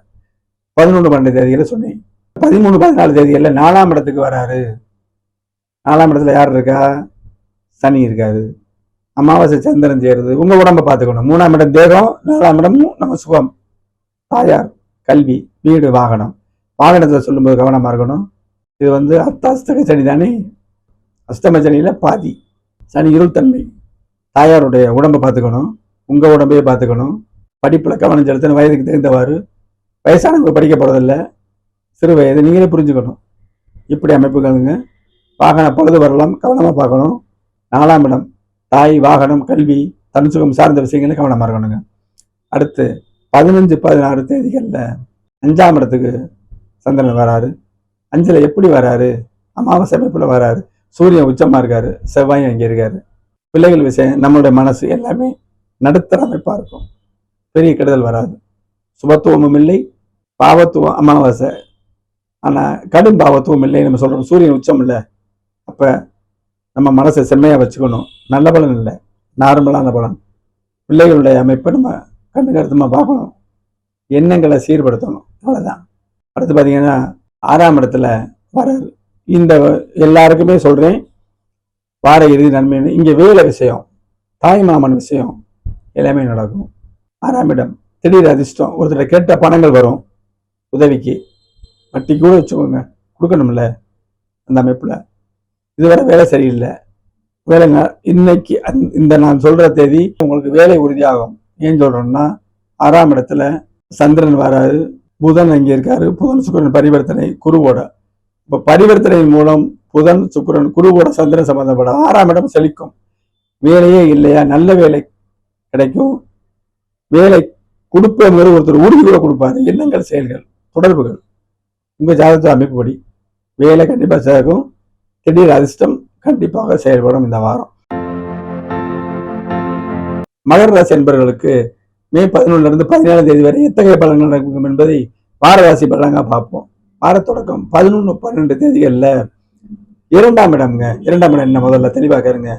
11, 12 தேதியில சொன்னேன். 13, 14 தேதியில 4ஆம் இடத்துக்கு வராரு. 4ஆம் இடத்துல யார் இருக்கா? சனி இருக்காரு. அமாவாசை சந்திரன் சேருது. உங்க உடம்ப பார்த்துக்கணும். 3ஆம் இடம் தேகம், 4ஆம் இடம் நம்ம சுகம், தாயார், கல்வி, வீடு, வாகனம். வாகனத்துல சொல்லும்போது கவனமா இருக்கணும். இது அர்த்தாஷ்டக சனி தானே. அஷ்டம சனியில பாதி சனி இருள்தன்மை. தாயாருடைய உடம்பை பார்த்துக்கணும், உங்க உடம்பையே பார்த்துக்கணும். படிப்புல கவனம் செலுத்தணும். வயதுக்கு தகுந்தவாறு. வயசானவங்க படிக்க போறதில்ல, சிறு வயது நீங்களே புரிஞ்சுக்கணும். இப்படி அமைப்புகளுங்க. வாகன பழுது வரலாம், கவனமா பார்க்கணும். 4ஆம் இடம் தாய், வாகனம், கல்வி, தனுசுகம் சார்ந்த விஷயங்களும் கவனமாக இருக்கணுங்க. அடுத்து 15-16 தேதிகளில் 5ஆம் இடத்துக்கு சந்திரன் வராரு. 5ல் எப்படி வராரு? அமாவாசை அமைப்புல வராரு. சூரியன் உச்சமா இருக்காரு, செவ்வாயும் அங்கே இருக்காரு. பிள்ளைகள் விஷயம், நம்மளுடைய மனசு எல்லாமே நடுத்தர அமைப்பா இருக்கும். பெரிய கெடுதல் வராது. சுபத்துவமும் இல்லை, பாவத்துவம் அமாவாசை, ஆனா கடும் பாவத்துவம் இல்லை. நம்ம சொல்றோம் சூரியன் உச்சம் இல்லை. அப்ப நம்ம மனசை செம்மையா வச்சுக்கணும். நல்ல பலன் இல்லை, நார்மலான பலன். பிள்ளைகளுடைய அமைப்பை நம்ம கண்ணு கருத்துமா பார்க்கணும், எண்ணங்களை சீர்படுத்தணும், அவ்வளவுதான். அடுத்து பார்த்தீங்கன்னா 6ஆம் இடத்துல வராரு. இந்த எல்லாருக்குமே சொல்றேன், வார இறுதி நன்மைன்னு. இங்க வேலை விஷயம், தாய் மாமன் விஷயம் எல்லாமே நடக்கும். 6ஆம் இடம் திடீர் அதிர்ஷ்டம். ஒருத்தர் கேட்ட பணங்கள் வரும், உதவிக்கு வட்டி கூட வச்சுக்கோங்க, கொடுக்கணும்ல. அந்த அமைப்புல இதுவரை வேலை சரியில்லை, வேலை இன்னைக்கு இந்த நான் சொல்ற தேதி உங்களுக்கு வேலை உறுதியாகும். ஏன் சொல்றோம்னா 6ஆம் இடத்துல சந்திரன் வராது, புதன் அங்கே இருக்காரு. புதன் சுக்கிரன் பரிவர்த்தனை குருவோட. இப்ப பரிவர்த்தனையின் மூலம் புதன் சுக்கிரன் குருவோட சந்திரன் சம்பந்தப்பட 6ஆம் இடம் செழிக்கும். வேலையே இல்லையா, நல்ல வேலை கிடைக்கும். வேலை கொடுப்பது ஒருத்தர் உறுதி கூட கொடுப்பாரு. எண்ணங்கள், செயல்கள், தொடர்புகள் உங்க ஜாதக அமைப்புப்படி வேலை கண்டிப்பா சேர்க்கும். திடீர் அதிர்ஷ்டம் கண்டிப்பாக செயல்படும் இந்த வாரம். மகர ராசி என்பவர்களுக்கு மே 11 to 17 தேதி வரை எத்தகைய பலன்கள் நடக்கும் என்பதை வார ராசி பலனாக பார்ப்போம். வார தொடக்கம் 11-12 தேதிகளில் 2ஆம் இடம்ங்க. 2ஆம் இடம் என்ன முதல்ல தெளிவாக இருங்க.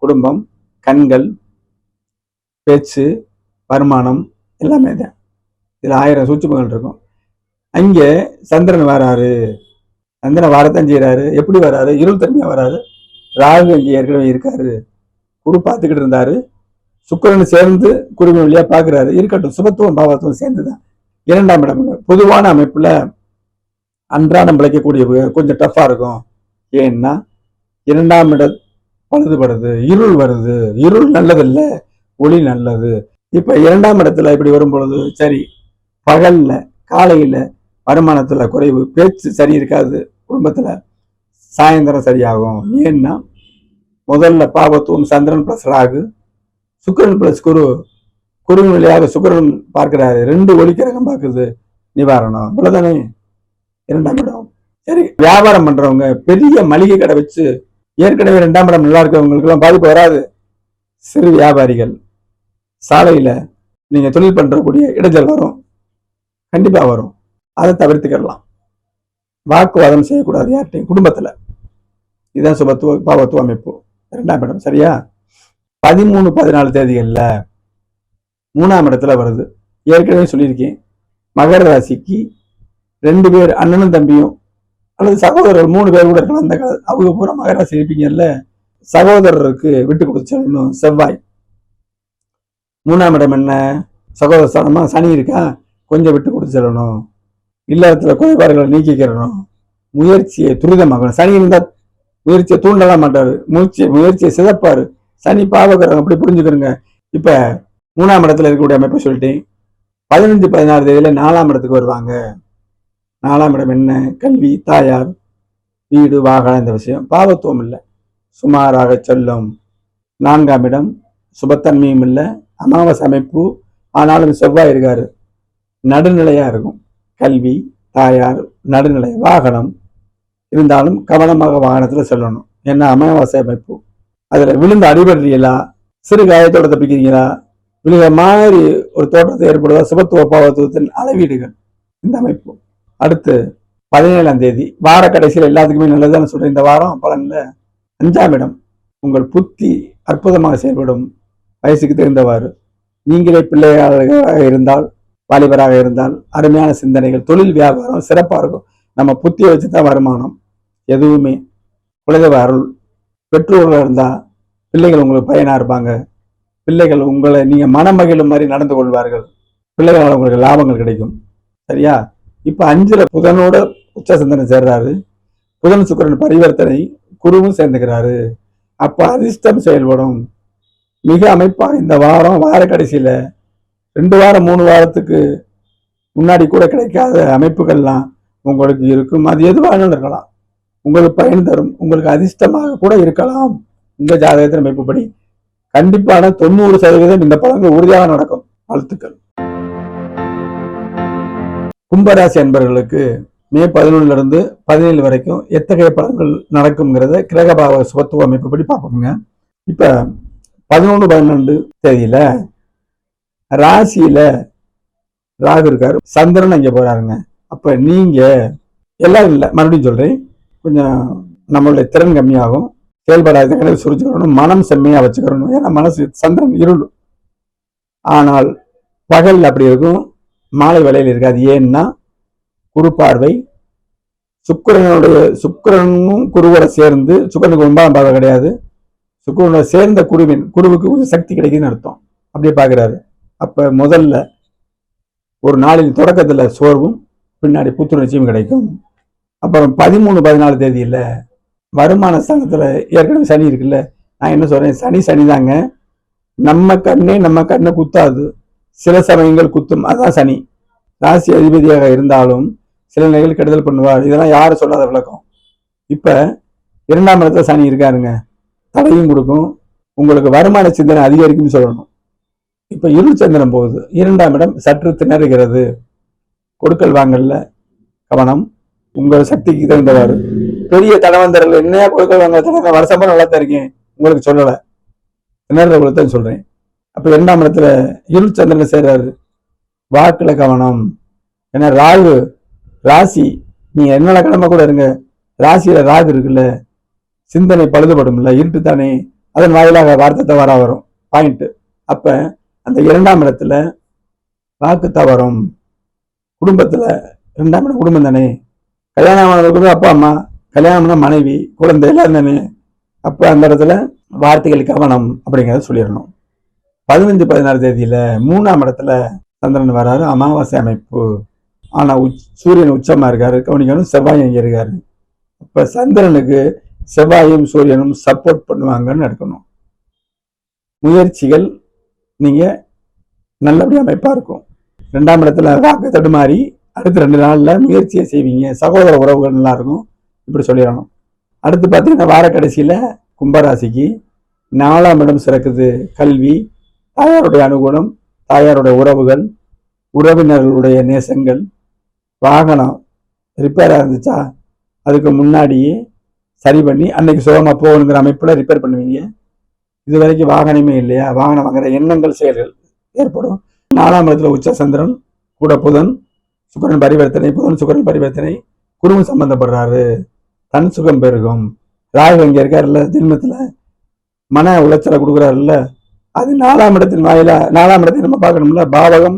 குடும்பம், கண்கள், பேச்சு, வருமானம் எல்லாமே தான். இதுல 1000 சூட்சுமங்கள் இருக்கும். அங்கே சந்திரன் வராரு. சந்திரன் வரத்தான் செய்யறாரு. எப்படி வராரு? இருள் தன்மையா வராரு. ராகு அங்கே ஏற்கனவே இருக்காரு. குரு பார்த்துக்கிட்டு இருந்தாரு. சுக்கிரன் சேர்ந்து குருவின் வழியா பாக்குறாரு. இருக்கட்டும், சுபத்துவம் பாவத்துவம் சேர்ந்துதான். 2ஆம் இடம் பொதுவான அமைப்புல அன்றாடம் பிழைக்கக்கூடிய கொஞ்சம் டஃபா இருக்கும். ஏன்னா 2ஆம் இடம் பழுதுபடுது, இருள் வருது. இருள் நல்லதில்லை, ஒளி நல்லது. இப்ப 2ஆம் இடத்துல இப்படி வரும் பொழுது சரி, பகல்ல காலையில வருமானத்துல குறைவு, பேச்சு சரி இருக்காது குடும்பத்துல. சாயந்தரம் சரியாகும். ஏன்னா முதல்ல பாவத்துவம் சந்திரன் பிளஸ் ராகு, சுக்கிரன் பிளஸ் குரு, குருவின் வழியாக சுக்கிரன் பார்க்கிறாரு. 2 ஒளிக்கிரகம் பார்க்குது. நிவாரணம் இவ்வளவுதானே. 2ஆம் இடம் சரி. வியாபாரம் பண்றவங்க, பெரிய மளிகை கடை வச்சு ஏற்கனவே 2ஆம் இடம் நல்லா இருக்கிறவங்களுக்கு எல்லாம் பாதிப்பு வராது. சிறு வியாபாரிகள், சாலையில நீங்க தொழில் பண்றக்கூடிய இடைஞ்சல் வரும், கண்டிப்பா வரும். அதை தவிர்த்துக்கலாம். வாக்குவாதம் செய்யக்கூடாது யார்ட்டையும் குடும்பத்துல. இதுதான் சுபத்துவ பாவத்துவ அமைப்பு. 2ஆம் இடம் சரியா. 13-14 தேதிகள்ல 3ஆம் இடத்துல வருது. ஏற்கனவே சொல்லியிருக்கேன், மகர ராசிக்கு 2 பேர் அண்ணனும் தம்பியும் அல்லது சகோதரர்கள் 3 பேர் கூட இருக்கலாம். அந்த அவங்க பூரா மகர ராசி இருப்பீங்கல்ல. சகோதரருக்கு விட்டு கொடுத்து செவ்வாய். 3ஆம் இடம் என்ன? சகோதர ஸ்தானமா. சனி இருக்கா, கொஞ்சம் விட்டு கொடுத்து செல்லணும். இல்லறத்துல குறைபாடுகளை நீக்கிக்கிறணும். முயற்சியை துரிதமாகணும். சனி இருந்தா முயற்சியை தூண்டலாம் மாட்டாரு, முயற்சியை சிதப்பாரு. சனி பாவகிரகம், அப்படி புரிஞ்சுக்கிறங்க. இப்ப 3ஆம் இடத்துல இருக்கக்கூடிய அமைப்பை சொல்லிட்டேன். 15-16 தேதியில 4ஆம் இடத்துக்கு வருவாங்க. 4ஆம் இடம் என்ன? கல்வி, தாயார், வீடு, வாகனம். இந்த விஷயம் பாவத்துவம் இல்லை, சுமாராக செல்லும். 4ஆம் இடம் சுபத்தன்மையும் இல்லை, அமாவாசை அமைப்பு. ஆனாலும் செவ்வாய் இருக்காரு, நடுநிலையா இருக்கும். கல்வி, தாயார், நடுநிலை. வாகனம் இருந்தாலும் கவனமாக வாகனத்துல செல்லணும். ஏன்னா அமாவாசை அமைப்பு. அதுல விழுந்து அடிபடுறீங்களா, சிறு காயத்தோட தப்பிக்கிறீங்களா, விழுக மாதிரி ஒரு தோற்றத்தை ஏற்படுவதா, சுபத்துவ பாவத்துவத்தின் அளவீடுகள் இந்த அமைப்பு. அடுத்து 17ஆம் தேதி வார கடைசியில் எல்லாத்துக்குமே நல்லதுன்னு சொல்றேன். இந்த வாரம் பலன்ல 5ஆம் இடம் உங்கள் புத்தி அற்புதமாக செயல்படும். வயசுக்கு தெரிந்தவாறு நீங்களே பிள்ளையாக இருந்தால், வாலிபராக இருந்தால் அருமையான சிந்தனைகள், தொழில் வியாபாரம் சிறப்பா இருக்கும். நம்ம புத்தியை வச்சுதான் வருமானம் எதுவுமே. குலதெய்வ அருள். பெற்றோர்கள் இருந்தா பிள்ளைகள் உங்களுக்கு பையனா இருப்பாங்க. பிள்ளைகள் உங்களை நீங்க மனமகிழும் மாதிரி நடந்து கொள்வார்கள். பிள்ளைகளால் உங்களுக்கு லாபங்கள் கிடைக்கும். சரியா. இப்ப 5ல புதனோட உச்ச சந்திரன் சேர்றாரு. புதன் சுக்கிரன் பரிவர்த்தனை, குருவும் சேர்ந்துக்கிறாரு. அப்ப அதிர்ஷ்டம் செயல்படும். மிக அமைப்பா இந்த வாரம் வார கடைசியில 2 வாரம் 3 வாரத்துக்கு முன்னாடி கூட கிடைக்காத அமைப்புகள்லாம் உங்களுக்கு இருக்கும். அது எதுவாக இருக்கலாம், உங்களுக்கு பயன் தரும், உங்களுக்கு அதிர்ஷ்டமாக கூட இருக்கலாம். உங்க ஜாதகத்தின் அமைப்புப்படி கண்டிப்பான 90% இந்த பலன்கள் உறுதியாக நடக்கும். வாழ்த்துக்கள். கும்பராசி அன்பர்களுக்கு மே 11 இருந்து 17 வரைக்கும் எத்தகைய பலன்கள் நடக்கும்ங்கிறத கிரகபாவ சுபத்துவ அமைப்புப்படி பார்ப்போங்க. இப்ப 11-12 தேதியில ராசியில ராகு இருக்காரு, சந்திரன் அங்க போறாருங்க. அப்ப நீங்க எல்லாம் இல்லை, மறுபடியும் சொல்றேன், கொஞ்சம் நம்மளுடைய திறன் கம்மியாகும், செயல்படாத சுரிச்சுக்கணும், மனம் செம்மையா வச்சுக்கணும். ஏன்னா மனசு சந்திரன் இருள், ஆனால் பகல் அப்படி இருக்கும், மாலை வேளையில் இருக்காது. ஏன்னா குரு பார்வை, சுக்கிரனும் குருவோட சேர்ந்து, சுக்கிரனுக்கு 9ஆம் பார்வை கிடையாது, சுக்கிரனோட சேர்ந்த குருவுக்கு கொஞ்சம் சக்தி கிடைக்குதுன்னு அர்த்தம். அப்படியே பாக்குறாரு. அப்ப முதல்ல ஒரு நாளின் தொடக்கத்துல சோர்வும் பின்னாடி புத்துணர்ச்சியும் கிடைக்கும். அப்புறம் 13-14 தேதியில வருமான ஸ்தானத்துல ஏற்கனவே சனி இருக்குல்ல, நான் என்ன சொல்றேன், சனி தாங்க. நம்ம கண்ணை குத்தாது, சில சமயங்கள் குத்தும். அதான் சனி. ராசி அதிபதியாக இருந்தாலும் சில நிலைகள் கெடுதல் பண்ணுவார். இதெல்லாம் யாரும் சொல்லாத விளக்கம். இப்ப 2ஆம் இடத்துல சனி இருக்காருங்க, தடையும் கொடுக்கும், உங்களுக்கு வருமான சிந்தனை அதிகரிக்கும்னு சொல்லணும். இப்ப இருள் சந்திரன் போகுது, 2ஆம் இடம் சற்று திணறுகிறது. கொடுக்கல் வாங்கல்ல கவனம், உங்கள் சக்திக்கு தகுந்தவாறு. பெரிய தனவந்தர்கள் என்னையா கொடுக்கல் வாங்க, வருஷமா நல்லா தான் இருக்கேன், உங்களுக்கு சொல்லலை, திணறதான் சொல்றேன். அப்ப 2ஆம் இடத்துல இருள் சந்திரன் சேர்றாரு, வாக்குல கவனம். ஏன்னா ராகு ராசி, நீங்க என்னென்ன கிழமை கூட இருங்க, ராசியில ராகு இருக்குல்ல, சிந்தனை பழுதுபடும்ல, இருட்டு தானே, அதன் வாயிலாக வார்த்தை தவறா வரும் பாயிண்ட். அப்ப அந்த 2ஆம் இடத்துல வாக்கு தவறும். குடும்பத்துல 2ஆம் இடம் குடும்பம் தானே, கல்யாணம் அப்பா அம்மா, கல்யாணம்னா மனைவி குழந்தை எல்லாம் தானே. அப்ப அந்த இடத்துல வார்த்தைகள் கவனம் அப்படிங்கிறத சொல்லிடணும். 15-16 தேதியில 3ஆம் இடத்துல சந்திரன் வராரு, அமாவாசை அமைப்பு. ஆனா சூரியன் உச்சமா இருக்காரு, கவனிக்கணும். செவ்வாய் இங்க இருக்காரு. அப்ப சந்திரனுக்கு செவ்வாயும் சூரியனும் சப்போர்ட் பண்ணுவாங்கன்னு எடுக்கணும். முயற்சிகள் நீங்க நல்லபடியா அமைப்பா இருக்கும். 2ஆம் இடத்துல வாக்கு தடுமாறி அடுத்த 2 நாள்ல முயற்சியை செய்வீங்க, சகோதர உறவுகள் நல்லா இருக்கும், இப்படி சொல்லிடணும். அடுத்து பார்த்தீங்கன்னா வார கடைசியில கும்பராசிக்கு 4ஆம் இடம் சிறக்குது. கல்வி, தாயாருடைய அனுகூலம், தாயாருடைய உறவுகள், உறவினர்களுடைய நேசங்கள், வாகனம் ரிப்பேரா இருந்துச்சா அதுக்கு முன்னாடியே சரி பண்ணி அன்னைக்கு சுகமா போகணுங்கிற அமைப்புல ரிப்பேர் பண்ணுவீங்க. இது வரைக்கும் வாகனமே இல்லையா, வாகனம் வாங்குற எண்ணங்கள் செயல்கள் ஏற்படும். 4ஆம் இடத்துல உச்ச சந்திரன் கூட புதன் சுக்கிரன் பரிவர்த்தனை, குடும்பம் சம்பந்தப்படுறாரு, தன் சுகம் பெருகும். ராகு இங்க இருக்காருல்ல, ஜென்மத்துல மன உளைச்சலை கொடுக்குறாருல்ல, அது 4ஆம் இடத்தின் வாயிலா. 4ஆம் இடத்தை நம்ம பார்க்கணும்ல, பாவகம்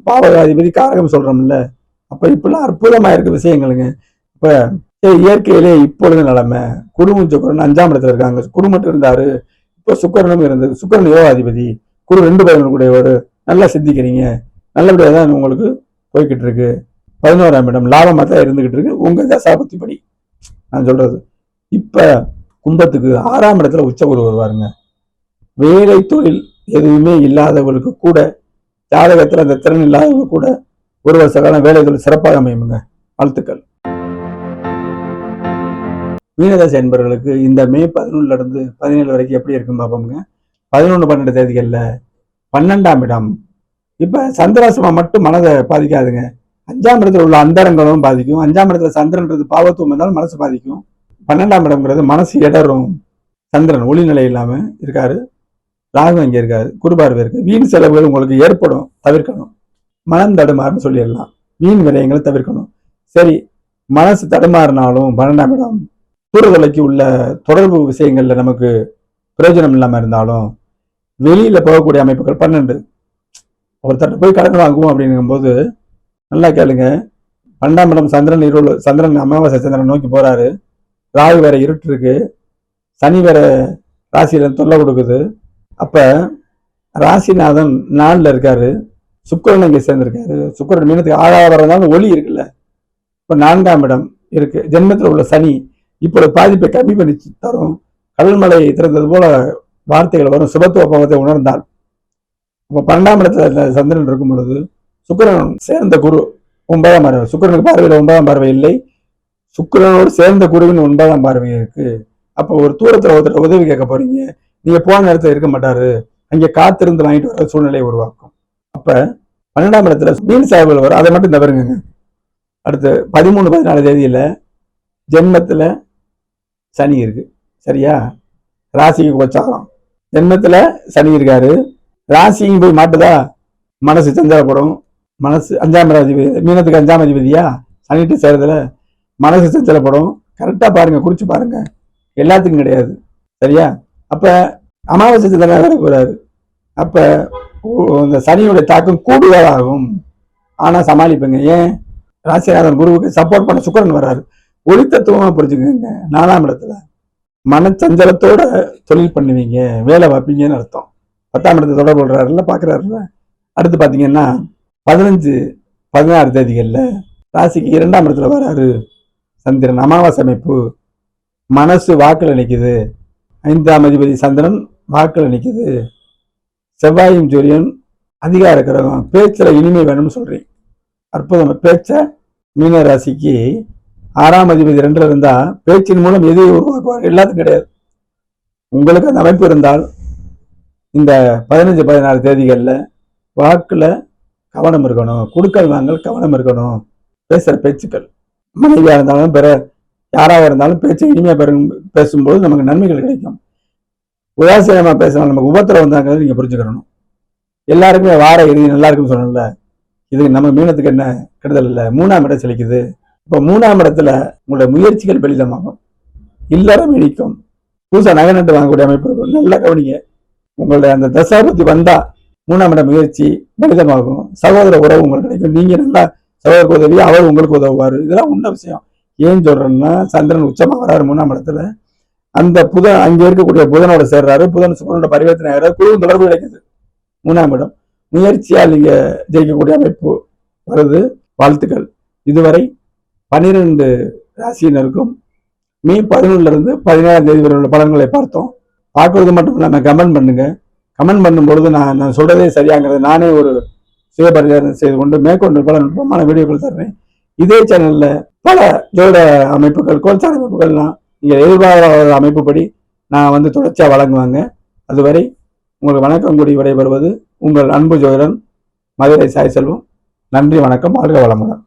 பாவகாதிபதி காரகம் சொல்றோம்ல. அப்ப இப்பெல்லாம் அற்புதமா இருக்க விஷயங்களுங்க. இப்ப இயற்கையிலே இப்பொழுது நிலைமை, குருவும் சுக்கிரன் 5ஆம் இடத்துல இருக்காங்க. குரு மட்டும் இருந்தாரு, இப்ப சுக்கிரனும் இருந்தது. சுக்கிரன் யோகாதிபதி, குரு 2 பதினொன்று கூடியவர். நல்லா சிந்திக்கிறீங்க, நல்லபடியா தான் உங்களுக்கு போய்கிட்டு இருக்கு. 11ஆம் இடம் லாபமா தான் இருந்துகிட்டு இருக்கு உங்க தசாபுத்திப்படி நான் சொல்றது. இப்ப கும்பத்துக்கு 6ஆம் இடத்துல உச்ச குரு வருவாருங்க. வேலை தொழில் எதுவுமே இல்லாதவர்களுக்கு கூட, ஜாதகத்துல அந்த திறன் இல்லாதவங்க கூட 1 வருஷ காலம் வேலை தொழில் சிறப்பாக அமையுங்க. வாழ்த்துக்கள். மீனராசி என்பவர்களுக்கு இந்த மே 11 இருந்து 17 வரைக்கும் எப்படி இருக்கும் பார்ப்போம்ங்க. 11-12 தேதிகள்ல 12ஆம் இடம். இப்ப சந்திராசிரமம் மட்டும் மனதை பாதிக்காதுங்க, 5ஆம் இடத்துல உள்ள அந்தரங்களும் பாதிக்கும். 5ஆம் இடத்துல சந்திரன்றது பாவத்துவம் இருந்தாலும் மனசு பாதிக்கும். 12ஆம் இடம்ங்கிறது மனசு இடரும். சந்திரன் ஒளி நிலை இல்லாம இருக்காரு, ராகு அங்கே இருக்காரு, குருபார்வை இருக்கு. வீண் செலவுகள் உங்களுக்கு ஏற்படும், தவிர்க்கணும். மனம் தடுமாறுன்னு சொல்லிடலாம், வீண் விரயங்களை தவிர்க்கணும். சரி, மனசு தடுமாறினாலும் 12ஆம் இடம் தூரதொலைக்கு உள்ள தொடர்பு விஷயங்கள்ல நமக்கு பிரயோஜனம் இல்லாம இருந்தாலும் வெளியில போகக்கூடிய அமைப்புகள் 12. ஒருத்தட்ட போய் கடன் வாங்குவோம் அப்படிங்கும் போது நல்லா கேளுங்க, 12ஆம் இடம் சந்திரன் அமாவாசை சந்திரன் நோக்கி போறாரு, ராகு வேற இருட்டு இருக்கு, சனி வேற ராசியில தொல்லை கொடுக்குது. அப்ப ராசிநாதன் 4ல இருக்காரு, சுக்கிரன் இங்க சேர்ந்திருக்காரு. சுக்கிரன் மீனத்துக்கு 6ஆவது வரதுனால ஒளி இருக்குல்ல. இப்ப 4ஆம் இடம் இருக்கு, ஜென்மத்தில் உள்ள சனி இப்போது பாதிப்பை கம்மி பண்ணி தரும். கடல்மலை திறந்தது போல வார்த்தைகள் வரும், சுபத்துவ பாவத்தை உணர்ந்தால். அப்ப 12ஆம் இடத்துல சந்திரன் இருக்கும் பொழுது சுக்கிரன் சேர்ந்த குரு 9ஆம் பார்வை, சுக்கிரனுக்கு பார்வையில 9ஆம் பார்வை இல்லை, சுக்கிரனோடு சேர்ந்த குருவின் 9ஆம் பார்வை இருக்கு. அப்போ ஒரு தூரத்துல ஒருத்தர் உதவி கேட்க போறீங்க, நீங்க போன நேரத்தில் இருக்க மாட்டாரு, அங்கே காத்திருந்து வாங்கிட்டு வர சூழ்நிலையை உருவாக்கும். அப்ப 12ஆம் இடத்துல மீன் சாகுபடி வரும், அதை மட்டும் தவிருங்க. அடுத்து 13, 14 தேதியில ஜென்மத்துல சனி இருக்கு, சரியா? ராசிக்கு கோச்சாரம், ஜென்மத்துல சனி இருக்காரு, ராசியும் போய் மாட்டுதா, மனசு சஞ்சலப்படும். மனசு 5ஆம் அதிபதி, மீனத்துக்கு 5ஆம் அதிபதியா சனிட்டு சேர்றதுல மனசு சஞ்சலப்படும். கரெக்டா பாருங்க, குறிச்சு பாருங்க, எல்லாத்துக்கும் கிடையாது, சரியா? அப்ப அமாவாசை சிந்தனை வேற போறாரு. அப்ப இந்த சனியுடைய தாக்கம் கூடுதல் ஆகும். ஆனா சமாளிப்பீங்க. ஏன்? ராசிநாதன் குருவுக்கு சப்போர்ட் பண்ண சுக்கிரன் வர்றாரு. ஒளி தத்துவமா புரிஞ்சுக்கோங்க. 4ஆம் இடத்துல மனச்சஞ்சலத்தோட தொழில் பண்ணுவீங்க, வேலை வைப்பீங்கன்னு அர்த்தம். 10ஆம் இடத்தை தொடர்பு கொள்றாருல, பாக்குறாருல. அடுத்து பாத்தீங்கன்னா 15, 16 தேதிகள்ல ராசிக்கு 2ஆம் இடத்துல வராரு சந்திரன். அமாவாசை அமைப்பு, மனசு வாக்குல நிக்குது. 5ஆம் அதிபதி சந்திரன் வாக்குல நிக்குது. செவ்வாயும் சூரியன் அதிகார கிரகம், பேச்சுல இனிமை வேணும்னு சொல்றீங்க. அற்புதம். பேச்ச மீன ராசிக்கு 6ஆம் அதிபதி 2ல இருந்தா பேச்சின் மூலம் எதை உருவாக்குவார்? எல்லாத்துக்கும் கிடையாது. உங்களுக்கு அந்த அமைப்பு இருந்தால் இந்த 15, 16 தேதிகள்ல வாக்குல கவனம் இருக்கணும், குடுக்கல் வாங்கல் கவனம் இருக்கணும். பேசுற பேச்சுக்கள், மனைவியா இருந்தாலும் பிற யாராக இருந்தாலும் பேச்சை இனிமையா பேசும்போது நமக்கு நன்மைகள் கிடைக்கும். உதாசீனமா பேசினாலும் நமக்கு உபத்திரம் வந்தாங்கிறது நீங்க புரிஞ்சுக்கணும். எல்லாருக்குமே வார இறுதி நல்லா இருக்குன்னு சொன்னல, இது நம்ம மீனத்துக்கு என்ன கெடுதல் இல்லை. 3ஆம் இடம் செழிக்குது. இப்போ 3ஆம் இடத்துல உங்களுடைய முயற்சிகள் பலிதமாகும், இல்லறம் இனிக்கும், புதுசா நகை நட்டு வாங்கக்கூடிய அமைப்பு இருக்கும். நல்லா கவனிங்க. உங்களுடைய அந்த தசாபுத்தி வந்தா 3ஆம் இட முயற்சி பலிதமாகும். சகோதர உறவு உங்களுக்கு கிடைக்கும். நீங்க நல்லா சகோதரருக்கு உதவி, அவர் உங்களுக்கு உதவுவார். இதெல்லாம் உண்மை விஷயம். ஏன் சொல்றேன்னா, சந்திரன் உச்சமா வராரு 3ஆம் இடத்துல. அந்த புதன் அங்க இருக்கக்கூடிய புதனோட சேர்றாரு. புதன் சுக்கிரனோட பரிவர்த்தனை ஆகிறாரு. குழுவும் தொடர்பு கிடைக்குது. 3ஆம் இடம் முயற்சியால் நீங்க ஜெயிக்கக்கூடிய அமைப்பு வருது. வாழ்த்துக்கள். இதுவரை 12 ராசியினருக்கும் மே 11 இருந்து 17ஆம் தேதி வரை உள்ள பலன்களை பார்த்தோம். பார்க்கறது மட்டும் இல்லாம கமெண்ட் பண்ணுங்க. கமெண்ட் பண்ணும் பொழுது நான் சொல்றதே சரியாங்கிறது நானே ஒரு சுயபரிசோதனை செய்து கொண்டு மேற்கொண்டு பல நுட்பமான வீடியோக்கள் தர்றேன். இதே சேனல்ல பல ஜோட அமைப்புகள், கோல்சார் அமைப்புகள்லாம் நீங்க எதிர்பாராத அமைப்புப்படி நான் தொடர்ச்சியா வழங்குவாங்க. அதுவரை உங்கள் வணக்கம் கூடி விடைபெறுவது உங்கள் அன்பு ஜோதிடன் மதுரை சாய் செல்வம். நன்றி, வணக்கம், வாழ்க வளமுடன்.